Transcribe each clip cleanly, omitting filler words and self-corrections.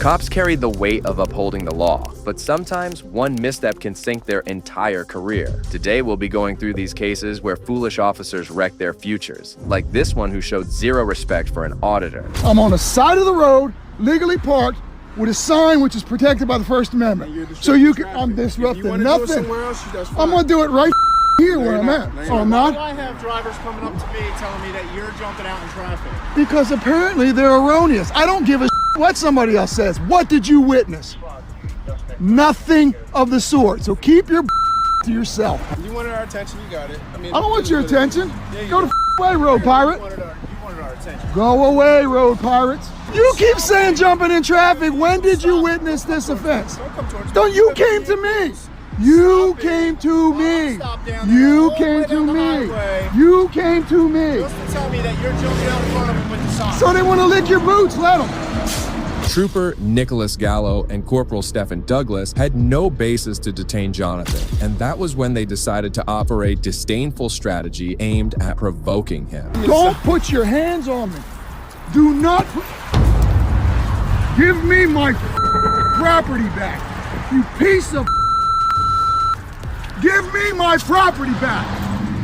Cops carry the weight of upholding the law, but sometimes one misstep can sink their entire career. Today we'll be going through these cases where foolish officers wreck their futures, like this one who showed zero respect for an auditor. I'm on the side of the road, legally parked, with a sign which is protected by the First Amendment. So you can, I'm disrupting nothing. I'm gonna do it right here where I'm at. Oh, I'm not? Why have drivers coming up to me telling me that you're jumping out in traffic? Because apparently they're erroneous. I don't give a what somebody else says. What did you witness? Nothing of the sort. So keep your to yourself. You wanted our attention, you got it. I mean, I don't want your attention. Go the away, road pirate. You wanted our attention. Go away, road pirates. You keep saying jumping in traffic. When did you witness this offense? Don't you came to me. You came to me. You came to me. You came to me. Just to tell me that you're jumping out in front of them with the sign. So they want to lick your boots. Let them. Trooper Nicholas Gallo and Corporal Stephen Douglas had no basis to detain Jonathan, and that was when they decided to operate disdainful strategy aimed at provoking him. Don't put your hands on me. Do not put... Give me my property back, you piece of... Give me my property back.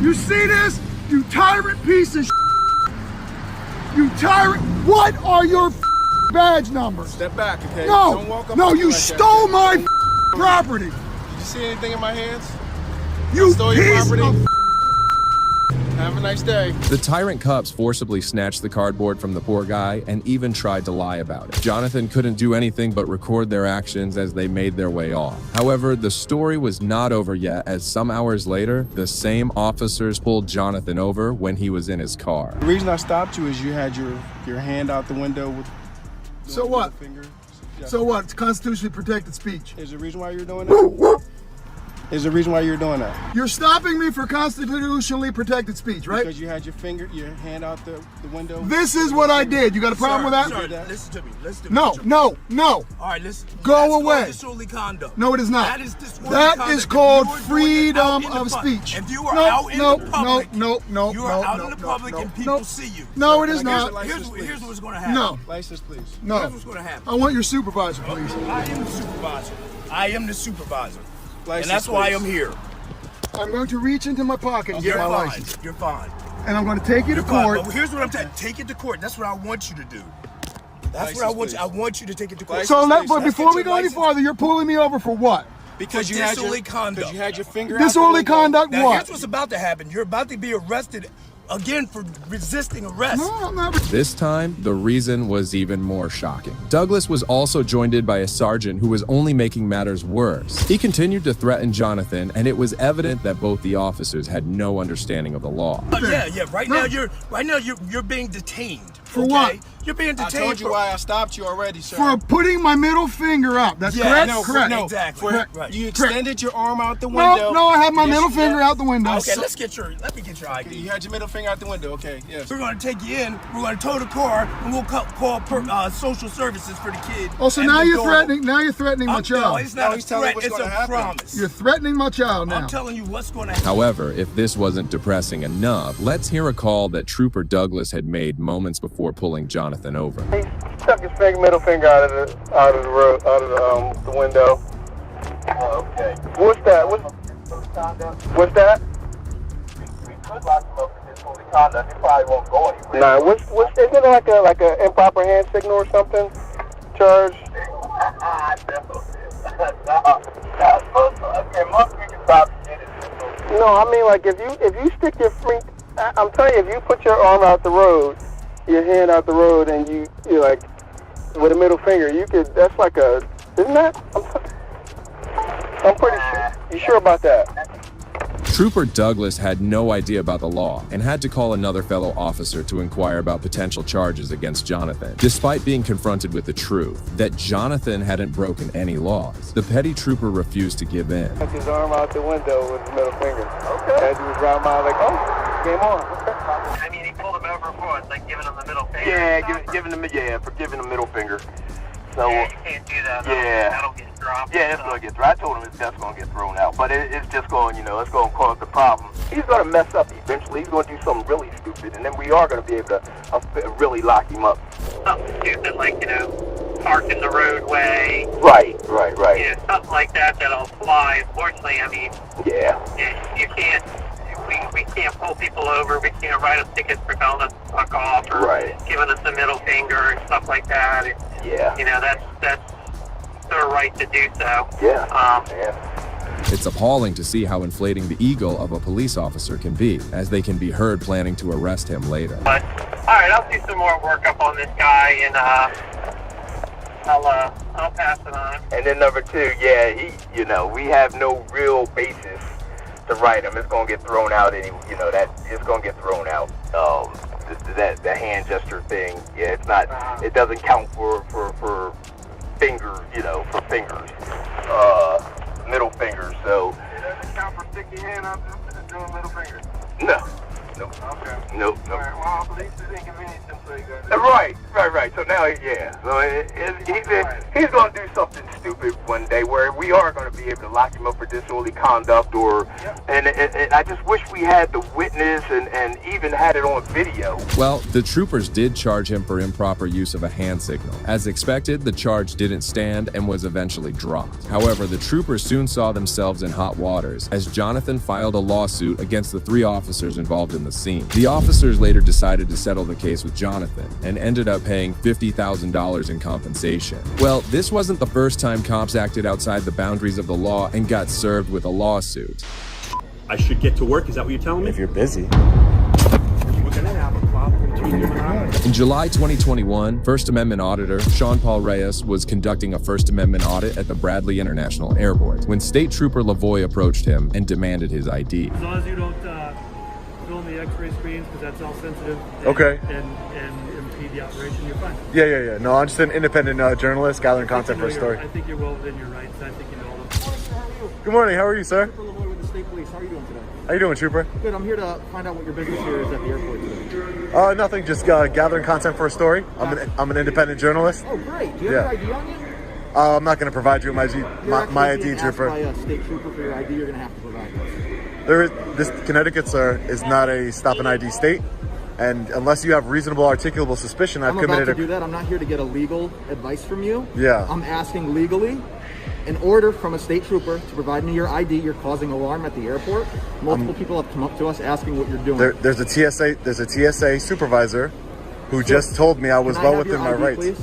You see this? You tyrant piece of... You tyrant... What are your badge numbers? Step back, okay? No, Don't walk up no, to me you like stole that. my property. Did you see anything in my hands? You Stole your piece property? of... Have a nice day. The tyrant cops forcibly snatched the cardboard from the poor guy and even tried to lie about it. Jonathan couldn't do anything but record their actions as they made their way off. However, the story was not over yet, as some hours later, the same officers pulled Jonathan over when he was in his car. The reason I stopped you is you had your hand out the window with So what? the finger. So what? It's constitutionally protected speech. Is there a reason why you're doing that? Is there a reason why you're doing that? You're stopping me for constitutionally protected speech, right? Because you had your hand out the window. This is what I did. You got a problem with that? Sir, listen to me. Listen to me. No, no, no. All right, listen. Go That's away. called disorderly conduct. No, it is not. That is disorderly That conduct. is called If you were doing it freedom out in the of speech. If you were No, out in no, the public, no, no, you no, are out no, in the no, public no, and people no. see you. No, it is Can I get not. your license, Here's please? what's going to happen. No, License, please. no. Here's what's going to happen. I want your supervisor, please. I am the supervisor. I am the supervisor. License, And that's why please. I'm here. I'm going to reach into my pocket and You're get my fine. license. You're fine. And I'm going to take you to You're fine. court. But here's what I'm saying. Take it to court. That's what I want you to do. That's what I License, want you. I please. want you to take it to court. License, So please. but Let's before get we your go any license. farther, you're pulling me over for what? Because For you had disorderly conduct. Because you had your finger Disorderly out the window. conduct Now, what? here's what's about to happen. You're about to be arrested again for resisting arrest. No, I'm not. This time, the reason was even more shocking. Douglas was also joined in by a sergeant who was only making matters worse. He continued to threaten Jonathan, and it was evident that both the officers had no understanding of the law. Yeah. Right now you're being detained. For okay? what? You're being I detained told you why I stopped you already, sir. For putting my middle finger up. That's correct? no, Correct. no, exactly. Correct. Right. You extended your arm out the window. No, I had my Yes, middle you finger did. out the window. Okay, let me get your ID. You had your middle finger out the window. Okay, yes. We're gonna take you in. We're gonna tow the car, and we'll call social services for the kid. Oh, so and now the you're dog. threatening. Now you're threatening my No, child. it's not No, a he's telling you threat. what's It's gonna a happen. promise. You're threatening my child now. I'm telling you what's gonna happen. However, if this wasn't depressing enough, let's hear a call that Trooper Douglas had made moments before pulling Jonathan over. He stuck his middle finger out of the road, out of the window. Oh, okay. What's that? What's that? We could lock him up for disorderly conduct. He probably won't go anywhere. Nah, what's isn't it like a improper hand signal or something? Charge? No, I mean like if you stick your finger, I'm telling you, if you put your arm out the road, your hand out the road, and you're like with a middle finger, you could. That's like a, isn't that? I'm pretty sure. You sure about that? Trooper Douglas had no idea about the law and had to call another fellow officer to inquire about potential charges against Jonathan. Despite being confronted with the truth that Jonathan hadn't broken any laws, the petty trooper refused to give in. Took his arm out the window with his middle finger. Okay. As he was driving by, like, oh, game on. Okay. I mean, he pulled him over for it, like giving him the middle finger. Yeah, for giving him middle finger. So, Yeah, you can't do that. Yeah. That'll get dropped. yeah, it's gonna get thrown. I told him that's gonna get thrown out, but it's just going, it's gonna cause the problem. He's gonna mess up eventually. He's gonna do something really stupid, and then we are gonna be able to really lock him up. Something stupid, like, parked in the roadway. Right. You know, something like that that'll fly. Unfortunately, I mean, Yeah. you can't. We can't pull people over. We can't write them tickets for telling us to fuck off or giving us the middle finger and stuff like that. Yeah. You know, that's their right to do so. Yeah. It's appalling to see how inflating the ego of a police officer can be, as they can be heard planning to arrest him later. But all right, I'll do some more work up on this guy, and I'll pass it on. And then number two, yeah, we have no real basis to write him. It's gonna get thrown out. That it's gonna get thrown out. The hand gesture thing, yeah, it's not. It doesn't count for fingers, for fingers, middle fingers. So. It doesn't count for sticking your hand up and doing middle fingers. No. Nope. Okay. Nope. All right. Well, at least it's inconvenient for you guys. Right. So now, yeah. So he's going to do something stupid one day where we are going to be able to lock him up for disorderly conduct, and I just wish we had the witness and even had it on video. Well, the troopers did charge him for improper use of a hand signal. As expected, the charge didn't stand and was eventually dropped. However, the troopers soon saw themselves in hot waters, as Jonathan filed a lawsuit against the 3 officers involved in the scene. The officers later decided to settle the case with Jonathan and ended up paying $50,000 in compensation. Well, this wasn't the first time cops acted outside the boundaries of the law and got served with a lawsuit. I should get to work, is that what you're telling me? If you're busy. We're gonna have a problem between you and I. In July 2021, First Amendment auditor Sean Paul Reyes was conducting a First Amendment audit at the Bradley International Airport when State Trooper Lavoie approached him and demanded his ID. As long as you don't film the x-ray screens, because that's all sensitive. Okay. And impede the operation, you're fine. Yeah. No, I'm just an independent journalist gathering content for a story. I think you're well within your rights. I think you know all those. Good morning. How are you, sir? Trooper Lavoie with the State Police. How are you doing today? How you doing, Trooper? Good. I'm here to find out what your business here is at the airport today. Nothing. Just gathering content for a story. I'm an independent journalist. Oh, great. Do you have your ID on you? I'm not going to provide you with my ID, Trooper. By a state trooper for your ID, you're going to have to provide This Connecticut, sir, is not a stop and ID state, and unless you have reasonable, articulable suspicion, I'm about to do that. I'm not here to get a legal advice from you. Yeah. I'm asking legally an order from a state trooper to provide me your ID. You're causing alarm at the airport. Multiple people have come up to us asking what you're doing. There's a TSA supervisor who just told me I was well within my rights. Please?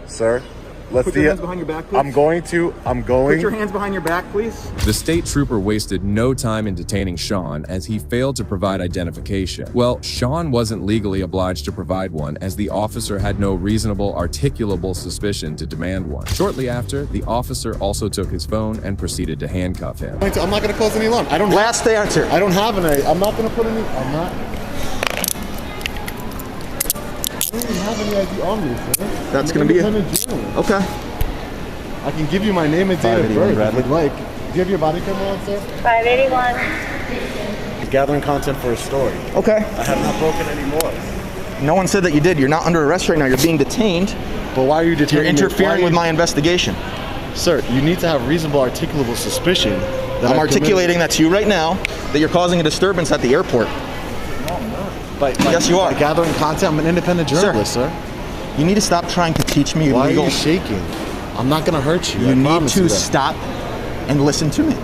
Sir. Put your hands behind your back, please. I'm going. Put your hands behind your back, please. The state trooper wasted no time in detaining Sean as he failed to provide identification. Well, Sean wasn't legally obliged to provide one as the officer had no reasonable, articulable suspicion to demand one. Shortly after, the officer also took his phone and proceeded to handcuff him. I'm not going to cause any alarm. Last answer. I don't have an ID. I'm not going to put any. I'm not. I don't even have any ID on me, sir. That's going to be it. Okay. I can give you my name and date of birth if you'd like. Do you have your body camera on, sir? 581. Gathering content for a story. Okay. I have not broken any laws. No one said that you did. You're not under arrest right now. You're being detained. But why are you detaining You're interfering with my investigation. Sir, you need to have reasonable, articulable suspicion. I'm articulating that to you right now, that you're causing a disturbance at the airport. Yes, you are. By gathering content, I'm an independent journalist, sir. You need to stop trying to teach me legal. Why are you shaking? I'm not going to hurt you. You need to stop and listen to me.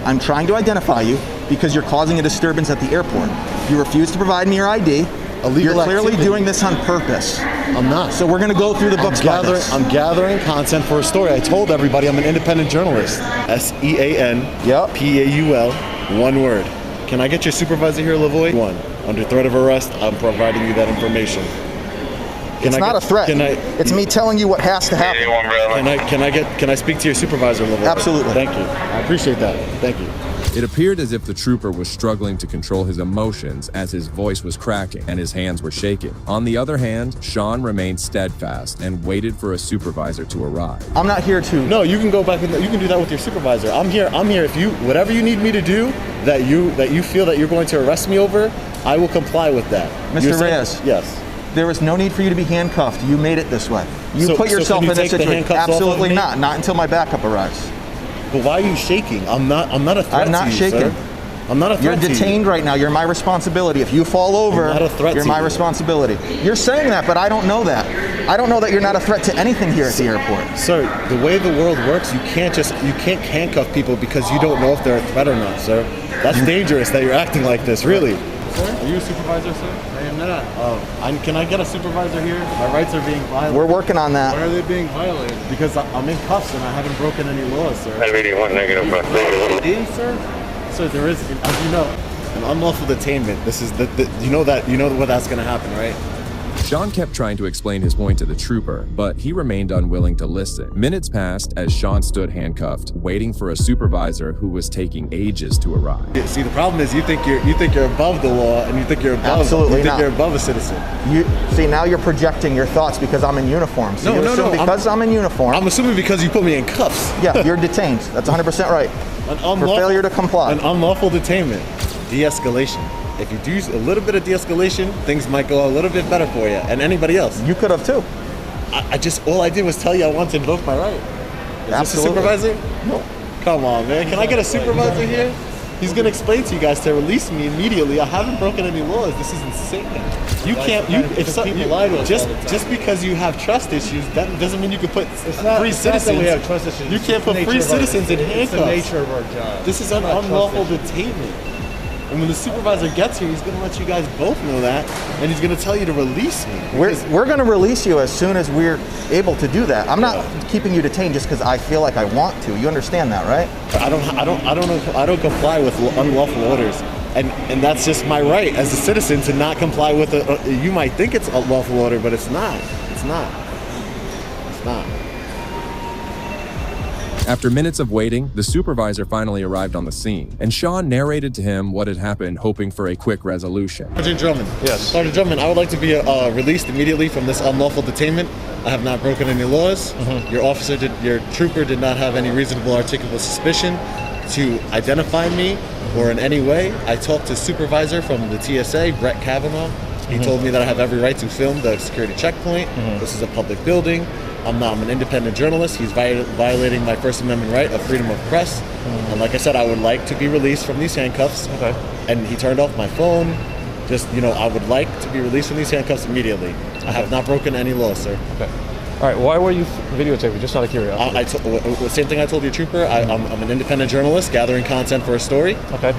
I'm trying to identify you because you're causing a disturbance at the airport. You refuse to provide me your ID. You're clearly doing this on purpose. I'm not. So we're going to go through the books by this. I'm gathering content for a story. I told everybody I'm an independent journalist. SEAN. Yep. PAUL. One word. Can I get your supervisor here, Lavoie? One. Under threat of arrest, I'm providing you that information. It's not a threat. It's me telling you what has to happen. Can I speak to your supervisor, Lavoie? Absolutely. Thank you. I appreciate that. Thank you. It appeared as if the trooper was struggling to control his emotions as his voice was cracking and his hands were shaking. On the other hand, Sean remained steadfast and waited for a supervisor to arrive. I'm not here to. No, you can go back and you can do that with your supervisor. I'm here. If you whatever you need me to do that you feel that you're going to arrest me over, I will comply with that. Mr. Reyes. Yes. There is no need for you to be handcuffed. You made it this way. You put yourself can you in a take the situation. handcuffs off of Absolutely me? not. Not until my backup arrives. But why are you shaking? I'm not a threat I'm not to you, shaking. sir. I'm not a threat You're detained right now. You're my responsibility. If you fall over, I'm not a threat you're to my you. responsibility. You're saying that, but I don't know that. I don't know that you're not a threat to anything here at the airport. Sir, the way the world works, you can't handcuff people because you don't know if they're a threat or not, sir. That's dangerous that you're acting like this, really. Sir, are you a supervisor, sir? I am not. Oh, can I get a supervisor here? My rights are being violated. We're working on that. Why are they being violated? Because I'm in cuffs and I haven't broken any laws, sir. Sir, there is, as you know, an unlawful detainment. This is you know what that's going to happen, right? Sean kept trying to explain his point to the trooper, but he remained unwilling to listen. Minutes passed as Sean stood handcuffed, waiting for a supervisor who was taking ages to arrive. See, the problem is you think you're above the law, and you think you're above. Absolutely you think not. you're above a citizen. You see, now you're projecting your thoughts because I'm in uniform. So you assume because I'm in uniform. I'm assuming because you put me in cuffs. Yeah, you're detained. That's 100% right. For failure to comply. An unlawful detainment. De-escalation. If you do a little bit of de-escalation, things might go a little bit better for you and anybody else. You could have too. All I did was tell you I want to invoke my right. Is Absolutely. this a supervisor? No. Come on, man. Can I get a supervisor here? He's gonna explain to you guys to release me immediately. I haven't broken any laws. This is insane. You can't. Just because you have trust issues, that doesn't mean you can put free citizens. We have trust issues. You can't put free citizens in handcuffs. It's the nature of our job. This is an unlawful detainment. And when the supervisor gets here, he's going to let you guys both know that, and he's going to tell you to release me. We're going to release you as soon as we're able to do that. I'm not keeping you detained just because I feel like I want to. You understand that, right? I don't comply with unlawful orders, and that's just my right as a citizen to not comply with it. You might think it's a lawful order, but it's not. It's not. It's not. After minutes of waiting, the supervisor finally arrived on the scene, and Sean narrated to him what had happened, hoping for a quick resolution. Sergeant Drummond. Yes. Sergeant Drummond, I would like to be released immediately from this unlawful detainment. I have not broken any laws. Your trooper did not have any reasonable articulable suspicion to identify me or in any way. I talked to supervisor from the TSA, Brett Kavanaugh. He told me that I have every right to film the security checkpoint. This is a public building. I'm an independent journalist. He's violating my First Amendment right of freedom of press. And like I said, I would like to be released from these handcuffs. Okay. And he turned off my phone. I would like to be released from these handcuffs immediately. I have not broken any laws, sir. Okay. All right. Why were you videotaping? Just out of curiosity. Same thing I told your trooper. I'm an independent journalist gathering content for a story. Okay.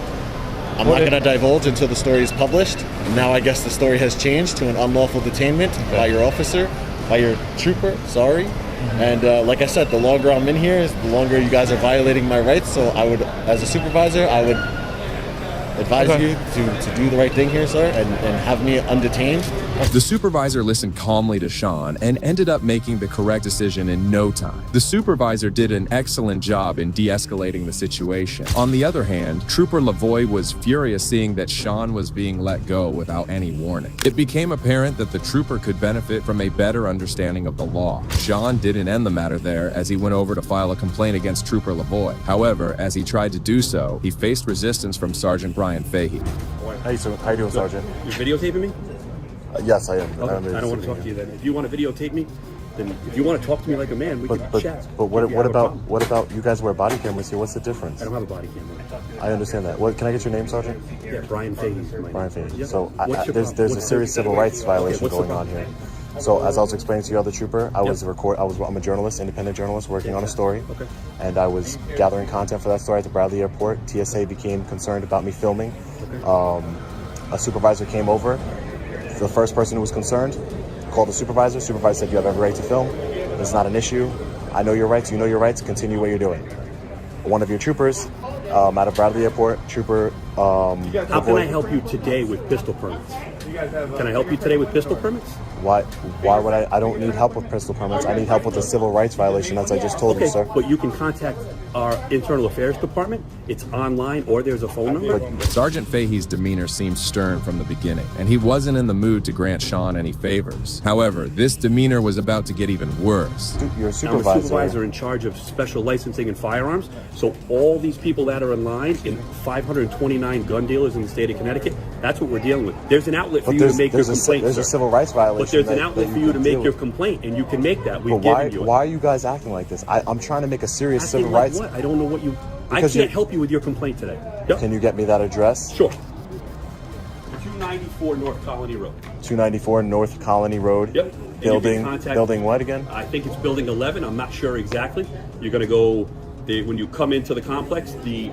I'm not going to divulge until the story is published. Now I guess the story has changed to an unlawful detainment by your officer, by your trooper, sorry. And like I said, the longer I'm in here, the longer you guys are violating my rights. So I would, as a supervisor, I would advise you to do the right thing here, sir, and have me undetained. The supervisor listened calmly to Sean and ended up making the correct decision in no time. The supervisor did an excellent job in de-escalating the situation. On the other hand, Trooper Lavoie was furious seeing that Sean was being let go without any warning. It became apparent that the trooper could benefit from a better understanding of the law. Sean didn't end the matter there as he went over to file a complaint against Trooper Lavoie. However, as he tried to do so, he faced resistance from Sergeant Brian Fahey. How you doing, Sergeant? You're videotaping me? Yes, I am. Okay. I don't want to talk to you then. If you want to videotape me, then if you want to talk to me like a man, we can chat. But what about you guys wear body cameras here? What's the difference? I don't have a body camera. I understand that. Can I get your name, Sergeant? Yeah, Brian Fahey. Brian Fahey. Yep. So there's a serious civil rights violation going on here. So as I was explaining to your other trooper, I'm a journalist, independent journalist working on a story. Okay. And I was gathering content for that story at the Bradley Airport. TSA became concerned about me filming. A supervisor came over. The first person who was concerned called the supervisor. Supervisor said, "You have every right to film. It's not an issue. I know your rights. You know your rights. Continue what you're doing." One of your troopers out of Bradley Airport, Trooper. How can I help you today with pistol permits? Can I help you today with pistol permits? Why would I don't need help with pistol permits. I need help with a civil rights violation, as I just told you, sir. But you can contact our internal affairs department. It's online, or there's a phone number. Sergeant Fahey's demeanor seemed stern from the beginning, and he wasn't in the mood to grant Sean any favors. However, this demeanor was about to get even worse. You're a I'm supervisor. a supervisor in charge of special licensing and firearms. So all these people that are in line, in 529 gun dealers in the state of Connecticut, that's what we're dealing with. There's an outlet for you to make your complaint. There's a civil rights violation. But there's an outlet for you to make your complaint, and you can make that. We've given you it. Why are you guys acting like this? I'm trying to make a serious civil like rights. What? I don't know what you. I can't help you with your complaint today. Yep. Can you get me that address? Sure. 294 North Colony Road. 294 North Colony Road. Yep. Building what again? I think it's building 11. I'm not sure exactly. You're going to go, when you come into the complex, the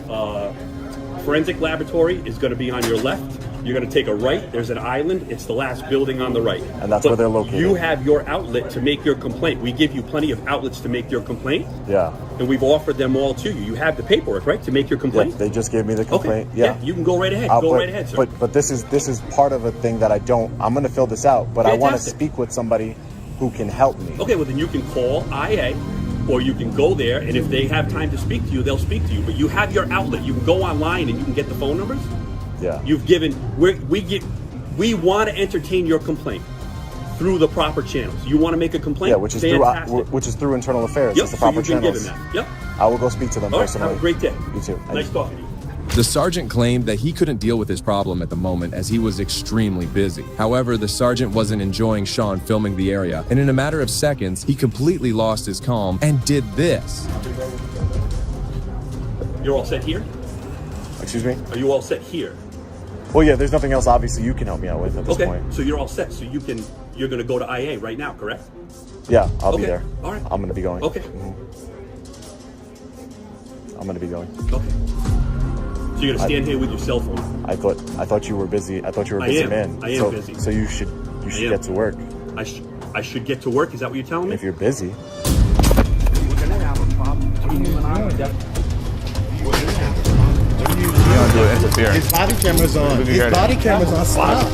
forensic laboratory is going to be on your left. You're going to take a right. There's an island. It's the last building on the right. And that's where they're located. You have your outlet to make your complaint. We give you plenty of outlets to make your complaint. Yeah. And we've offered them all to you. You have the paperwork, right, to make your complaint? Yeah, they just gave me the complaint. Okay. Yeah, you can go right ahead. Right ahead, sir. But this is part of a thing that I'm going to fill this out, but Fantastic. I want to speak with somebody who can help me. Okay, well then you can call IA, or you can go there, and if they have time to speak to you, they'll speak to you. But you have your outlet. You can go online and you can get the phone numbers. Yeah. You've given. We want to entertain your complaint through the proper channels. You want to make a complaint. Yeah, which is through internal affairs. Yep. It's the proper so you've been channels. given that. Yep. I will go speak to them All right, personally. have a great day. You too. Nice talking to you. The sergeant claimed that he couldn't deal with his problem at the moment as he was extremely busy. However, the sergeant wasn't enjoying Sean filming the area, and in a matter of seconds, he completely lost his calm and did this. You're all set here? Excuse me? Are you all set here? Well, yeah, there's nothing else obviously you can help me out with at this point. So you're all set. So you're going to go to IA right now, correct? Yeah, I'll be there. All right. I'm going to be going. Okay. I'm going to be going. Okay. So you're gonna stand here with your cell phone. I thought you were busy. I thought you were a busy man. I am busy. So you should get to work. I should get to work. Is that what you're telling me? If you're busy. We're gonna have a problem between you and I. We're gonna have a problem. His body camera's on. His body camera's on. Stop.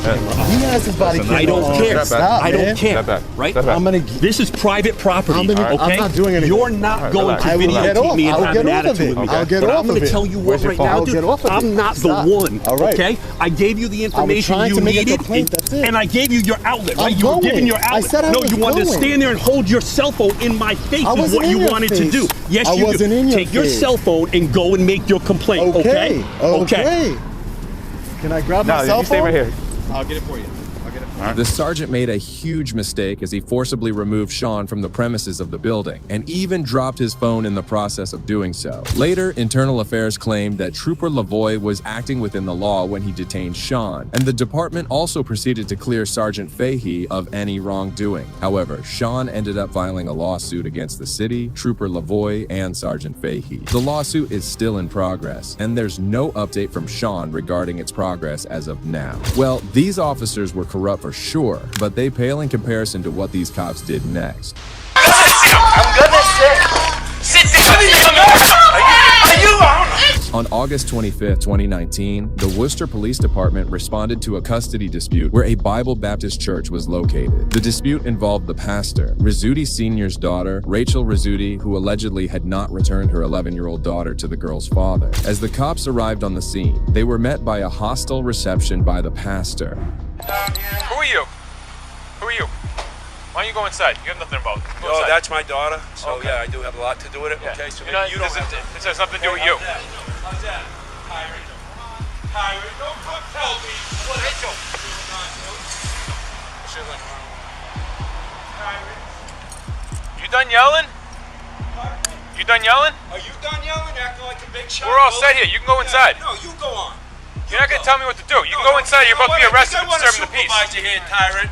He has his body camera on. I don't care. Stop, I don't care. Step back. Right? This is private property. I'm not doing anything. You're not going to I will get videotape off. me and I'll have get an off of attitude it. with me. I'll get But off I'm going of to it. tell you what Where's your right phone? now, I'll dude. get off of it. I'm not Stop. the one. All right. Okay? I gave you the information trying you to make a needed, complaint, that's it. and I gave you your outlet. Right? I'm You were going. giving your I outlet. said I No, was you wanted to going. stand there and hold your cell phone in my face. I Is wasn't what you in your wanted to face. do. Yes, I you wasn't do. in your Take your face. cell phone and go and make your complaint. Okay. Can I grab my cell phone? Stay right here. I'll get it for you. The sergeant made a huge mistake as he forcibly removed Sean from the premises of the building and even dropped his phone in the process of doing so. Later, Internal Affairs claimed that Trooper Lavoie was acting within the law when he detained Sean, and the department also proceeded to clear Sergeant Fahey of any wrongdoing. However, Sean ended up filing a lawsuit against the city, Trooper Lavoie, and Sergeant Fahey. The lawsuit is still in progress, and there's no update from Sean regarding its progress as of now. Well, these officers were corrupt for sure, but they pale in comparison to what these cops did next. I'm gonna sit down. Are you on? On August 25, 2019, the Worcester Police Department responded to a custody dispute where a Bible Baptist church was located. The dispute involved the pastor, Rizzuti Sr.'s daughter, Rachel Rizzuti, who allegedly had not returned her 11-year-old daughter to the girl's father. As the cops arrived on the scene, they were met by a hostile reception by the pastor. Who are you? Who are you? Why don't you go inside? You have nothing involved. Go Oh, inside. that's my daughter. So Okay. yeah, I do have a lot to do with it. Yeah. Okay, so You know, you don't this have to. this has nothing to do with you. How's that? Kyrie, don't come tell me what Rachel. You done yelling? You done yelling? Are you done yelling? Acting like a big shot? We're all set here. You can go inside. No, you go on. You're not gonna tell me what to do. You can go inside. You're about to be arrested for disturbing the peace. I want to supervise you here, tyrant.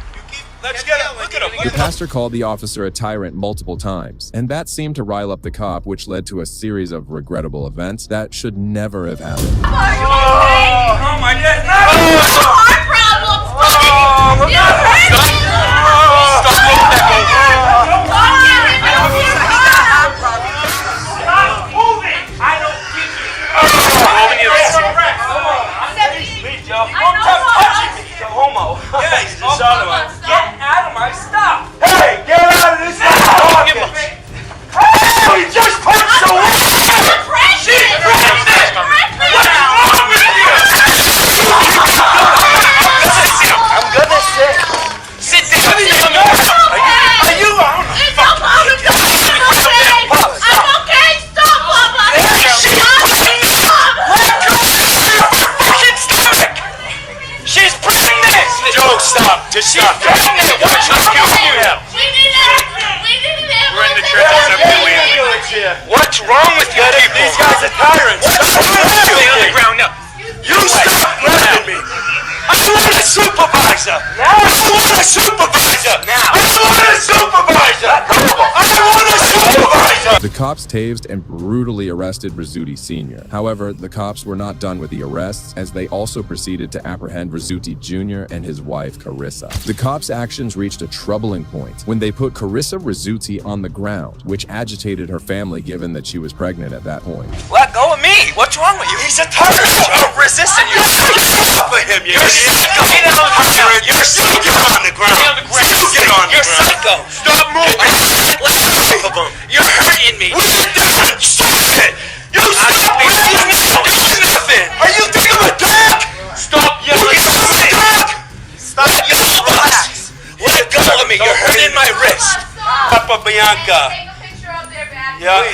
Let's get him. Look at him. The pastor called the officer a tyrant multiple times, and that seemed to rile up the cop, which led to a series of regrettable events that should never have happened. Oh my God! Heart problems. Stop moving! I don't give you. Don't touch me. You're homo. Yeah, he's a son of a. Get out of my stuff. Hey, get out of this house. Hey, just punched the wall. She's pregnant. What's wrong with you? I'm gonna sit. Sit down. Are you on? It's okay. I'm okay. Stop, Papa. She's pregnant. Joe, stop. Just stop. Pregnant. Watch us kill you. We're in the church assembly. What's wrong with you people? These guys are tyrants. The cops tased and brutally arrested Rizzuti Sr. However, the cops were not done with the arrests, as they also proceeded to apprehend Rizzuti Jr. and his wife, Carissa. The cops' actions reached a troubling point when they put Carissa Rizzuti on the ground, which agitated her family given that she was pregnant at that point. Let go of me! What's wrong with you? He's a terrorist! You're resisting! You're for him! You're psycho! You're psycho! Get on the ground! Get on the ground! You're psycho! Stop moving! You're hurting me! What are you doing? Stop it! You stop me! Nothing! Are you thinking of a dog? Stop yelling! Stop yelling! Relax! Let go of me! You're hurting my wrist! Papa Bianca! Yeah.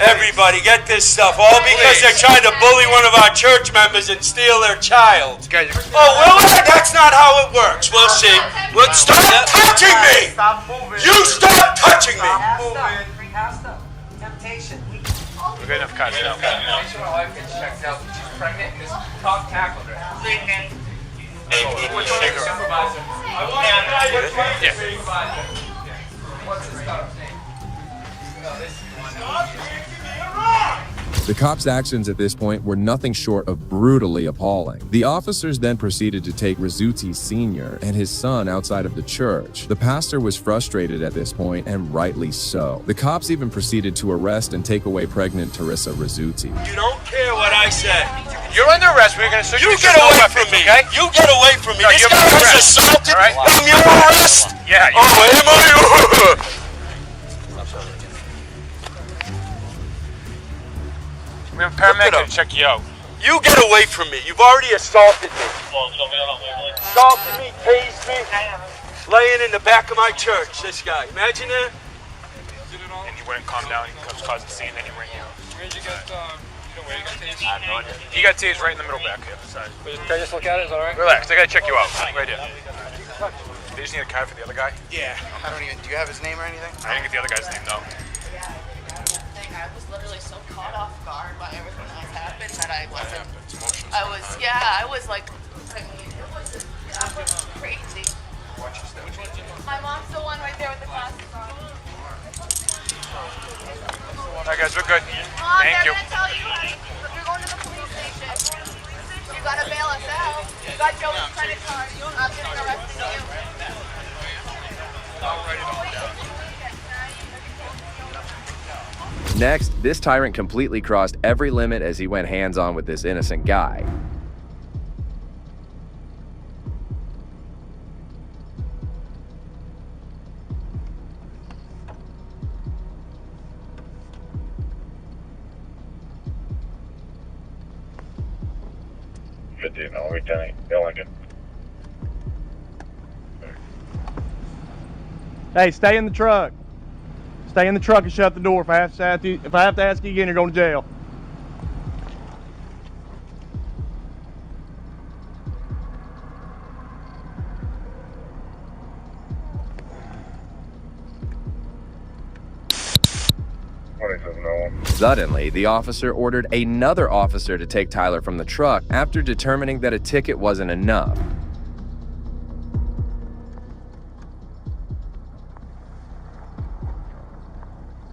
Everybody, get this stuff. All because they're trying to bully one of our church members and steal their child. Oh, will it? That's not how it works. We'll see. Stop touching me! Stop moving. You stop touching me! Temptation. We're good enough cuts now. Make sure my wife gets checked out. She's pregnant and this cop tackled her. Supervisor. I want to supervisor. What's this cop's name? No, this is The cops' actions at this point were nothing short of brutally appalling. The officers then proceeded to take Rizzuti Sr. and his son outside of the church. The pastor was frustrated at this point, and rightly so. The cops even proceeded to arrest and take away pregnant Teresa Rizzuti. You don't care what I say. You're under arrest. We're going to search you. Get away from me. Okay? You get away from me. No, this guy was assaulted. Right? I'm your arrest. Yeah. Oh, am I? We have a paramedic to check you out. You get away from me. You've already assaulted me. Assaulted me, tased me, laying in the back of my church, this guy. Imagine that. And you wouldn't calm down, you cause a scene, then you ring out. Where did you get, where you got tased? I have no idea. You got tased right in the middle back here. Sorry. Can I just look at it? Is that all right? Relax, I gotta check you out. Right here. They just need a card for the other guy? Yeah. I don't even, do you have his name or anything? I didn't get the other guy's name, no. I was literally so caught off guard by everything that happened that I wasn't. I was like, I mean, it was crazy. My mom's the one right there with the glasses on. All right, guys, we're good. Mom, thank you. Gonna tell you, you're going to the police station. You gotta bail us out. You got Joey's credit card. I'm getting arrested you. Next, this tyrant completely crossed every limit as he went hands-on with this innocent guy. Hey, stay in the truck. Stay in the truck and shut the door. If I have to ask you again, you're going to jail. Suddenly, the officer ordered another officer to take Tyler from the truck after determining that a ticket wasn't enough.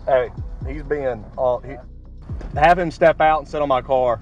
Hey, he's being have him step out and sit on my car.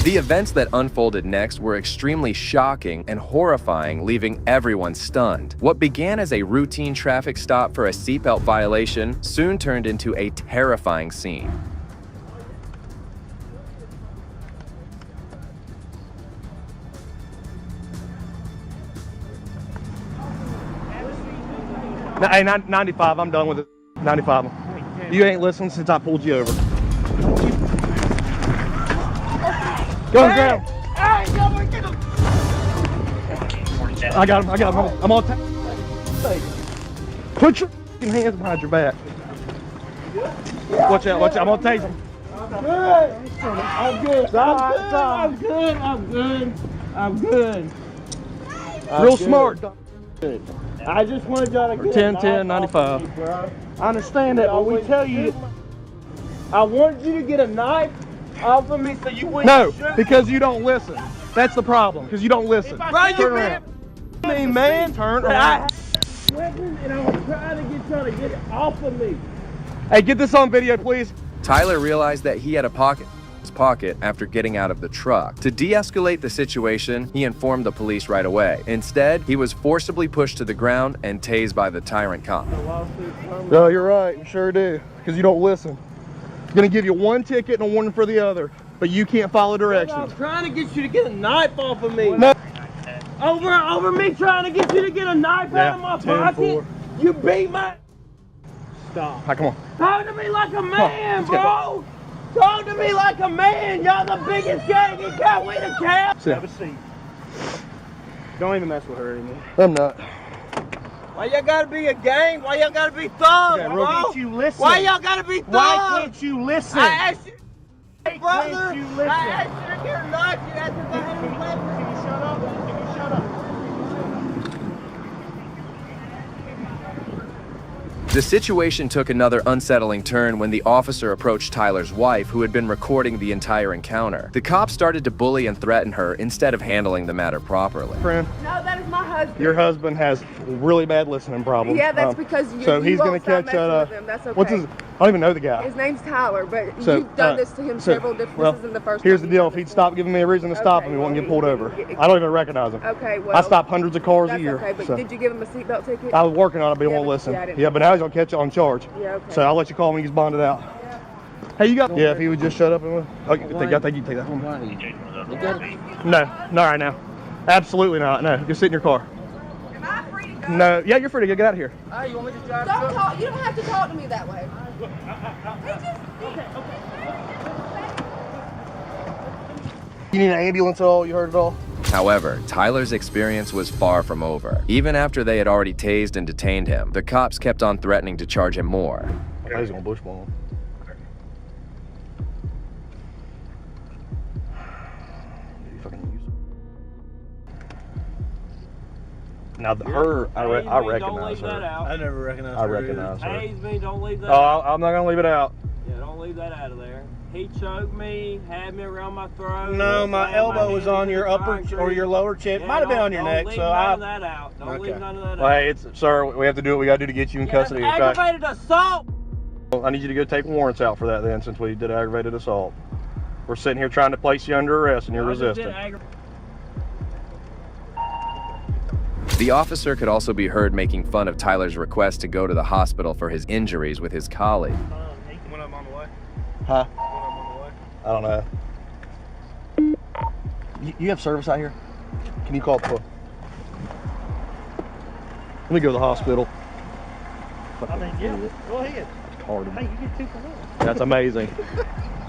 The events that unfolded next were extremely shocking and horrifying, leaving everyone stunned. What began as a routine traffic stop for a seatbelt violation soon turned into a terrifying scene. Hey, 95, I'm done with it. 95. You ain't listening since I pulled you over. Go on the ground. I got him. I'm on top. Put your hands behind your back. Watch out, watch out. I'm gonna tase him. I'm good. I'm good. I'm good. Real smart. I just wanted y'all to get 10, 10, 95. I understand that, but we tell you, I wanted you to get a knife off of me so you wouldn't No, shoot. because you don't listen. That's the problem, because you don't listen. Bro, Turn around. me, man. Turn I around. had weapons and I was trying to get y'all to get it off of me. Hey, get this on video, please. Tyler realized that he had a pocket in his pocket after getting out of the truck. To de-escalate the situation, he informed the police right away. Instead, he was forcibly pushed to the ground and tased by the tyrant cop. No, you're right. You sure do, because you don't listen. I'm gonna give you one ticket and a warning for the other, but you can't follow directions. I'm trying to get you to get a knife off of me. No. Over me trying to get you to get a knife out of my 10, pocket. 4. You beat my. Stop. Right, come on. Talk to me like a man, bro. Talk to me like a man. Y'all the biggest gang in Cal. We the Cal. Have a seat. Don't even mess with her anymore. I'm not. Why y'all gotta be a gang? Why y'all gotta be thugs, Okay, bro? Why can't you listen? Why y'all gotta be thugs? Why can't you listen? I asked you, brother. I asked you to get a knife. You asked if I had a weapon. Can you shut up? Can you shut up? The situation took another unsettling turn when the officer approached Tyler's wife, who had been recording the entire encounter. The cops started to bully and threaten her instead of handling the matter properly. Friend, No, that is my husband. your husband has really bad listening problems. Yeah, that's because you. So you he's gonna won't stop catch messing with him. That's okay. What's his? I don't even know the guy. His name's Tyler, but So, you've done this to him several different. Well, this isn't the first here's time the deal. If he'd stop giving me a reason to stop him, he wouldn't get pulled over. I don't even recognize him. Okay, well. I stop hundreds of cars a That's year. okay, but so. did you give him a seatbelt ticket? I was working on it, but he Yeah, won't but- listen. yeah, I didn't- Yeah, but now he's gonna catch you on charge. Yeah, okay. So I'll let you call him when he's bonded out. Hey, you got? Yeah, if he would just shut up and. Okay, I think you take that home. No, not right now. Absolutely not. No, just sit in your car. Am I free to go? No, yeah, you're free to get out of here. Hey, you want me to drive? Don't talk. You don't have to talk to me that way. You need an ambulance at all? You heard it all? However, Tyler's experience was far from over. Even after they had already tased and detained him, the cops kept on threatening to charge him more. I was gonna bushball him. Now I recognize her. I never recognized her. I recognize her. Tase me, don't leave that Oh, out. I'm not gonna leave it out. Yeah, don't leave that out of there. He choked me, had me around my throat. No, my elbow was on your upper or your lower chin. Might have been on your neck. Don't So leave I. none of that out. Don't leave none of that Well, out. hey, sir, we have to do what we gotta do to get you in custody. Okay? Aggravated assault. I need you to go take warrants out for that then, since we did aggravated assault. We're sitting here trying to place you under arrest and you're resisting. The officer could also be heard making fun of Tyler's request to go to the hospital for his injuries with his colleague. When I'm on the way. Huh? When I'm on the way. I don't know. You have service out here? Can you call the... Let me go to the hospital. I mean, yeah. Go ahead. Retarded. Hey, you get 2 for 1. That's amazing.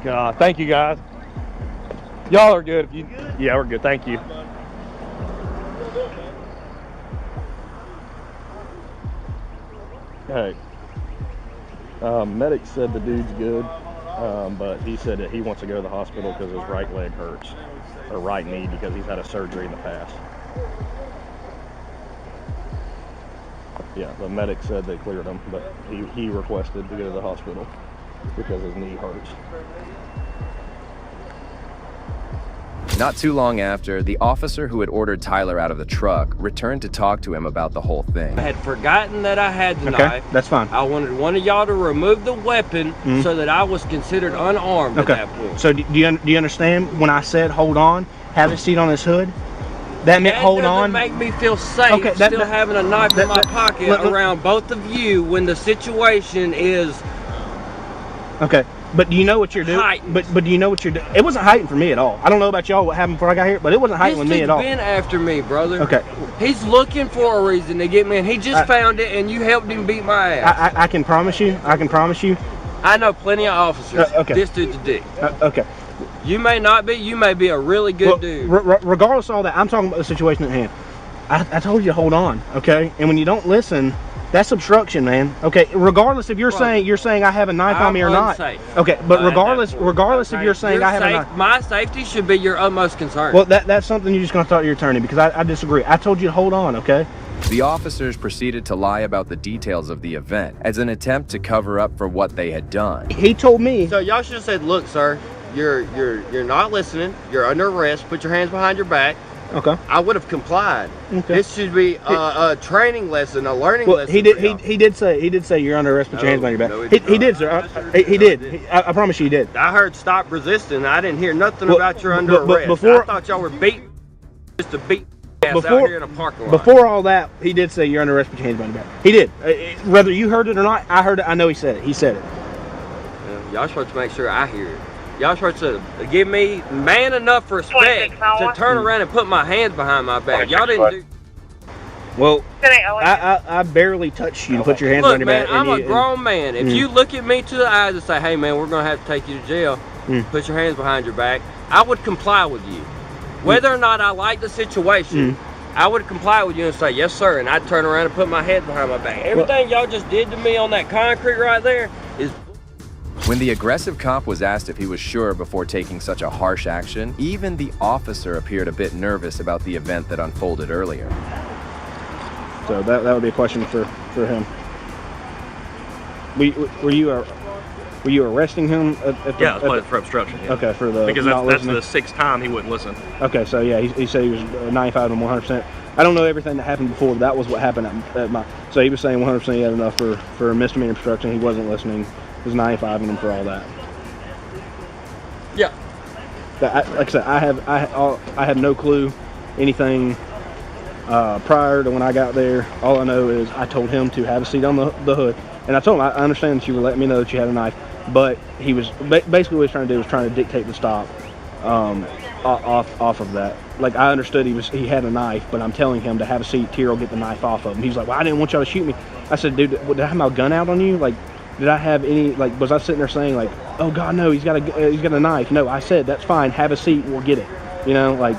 God, thank you guys. Y'all are good. Yeah, we're good. Thank you. Hey, medic said the dude's good, but he said that he wants to go to the hospital because his right leg hurts, or right knee, because he's had a surgery in the past. Yeah, the medic said they cleared him, but he requested to go to the hospital because his knee hurts. Not too long after, the officer who had ordered Tyler out of the truck returned to talk to him about the whole thing. I had forgotten that I had the knife. That's fine. I wanted one of y'all to remove the weapon so that I was considered unarmed at that point. So do you understand when I said hold on, have a seat on his hood? That meant hold on. That doesn't make me feel safe. Okay, still having a knife in my pocket around both of you when the situation is. Okay. But do you know what you're doing? Heightened. But do you know what you're doing? It wasn't heightened for me at all. I don't know about y'all what happened before I got here, but it wasn't heightened with me at all. He's been after me, brother. Okay. He's looking for a reason to get me, and he just found it, and you helped him beat my ass. I can promise you. I can promise you. I know plenty of officers. Okay. This dude's a dick. Okay. You may not be. You may be a really good dude. Regardless of all that, I'm talking about the situation at hand. I told you to hold on, okay? And when you don't listen, That's obstruction, man. Okay, regardless if you're saying I have a knife on me or not. Okay, but regardless if you're saying I have a knife. My safety should be your utmost concern. Well, that's something you're just going to talk to your attorney, because I disagree. I told you to hold on, okay? The officers proceeded to lie about the details of the event as an attempt to cover up for what they had done. He told me. So y'all should have said, look, sir, you're not listening. You're under arrest. Put your hands behind your back. Okay. I would have complied. Okay. This should be a training lesson, a learning lesson. He did say you're under arrest. Put your hands behind your back. No, he did, sir. He did. I promise you, he did. I heard stop resisting. I didn't hear nothing about you're under arrest. I thought y'all were beating just to beat ass out here in a parking lot. Before all that, he did say you're under arrest. Put your hands behind your back. He did. Whether you heard it or not, I heard it. I know he said it. He said it. Y'all supposed to make sure I hear it. Y'all supposed to give me man enough respect to turn around and put my hands behind my back. Y'all didn't do. Well, I barely touched you to put your hands on your back. I'm a grown man. If you look at me to the eyes and say, hey man, we're going to have to take you to jail, put your hands behind your back, I would comply with you. Whether or not I like the situation, I would comply with you and say, yes sir, and I'd turn around and put my head behind my back. Everything y'all just did to me on that concrete right there is. When the aggressive cop was asked if he was sure before taking such a harsh action, even the officer appeared a bit nervous about the event that unfolded earlier. So that would be a question for him. Were you arresting him for obstruction. Yeah. Okay, for the because that's the sixth time he wouldn't listen. Okay, so yeah, he said he was 95 and 100%. I don't know everything that happened before, but that was what happened at my. So he was saying 100% he had enough for misdemeanor obstruction. He wasn't listening. There's 95 in them for all that. Yeah. Like I said, I have no clue anything prior to when I got there. All I know is I told him to have a seat on the hood, and I told him I understand that you were letting me know that you had a knife, but he was basically what he was trying to do was trying to dictate the stop off of that. Like I understood he had a knife, but I'm telling him to have a seat. Tyrell get the knife off of him. He's like, well, I didn't want y'all to shoot me. I said, dude, did I have my gun out on you? Like. Did I have any, like, was I sitting there saying, like, oh, God, no, he's got a knife. No, I said, that's fine, have a seat, we'll get it. You know, like,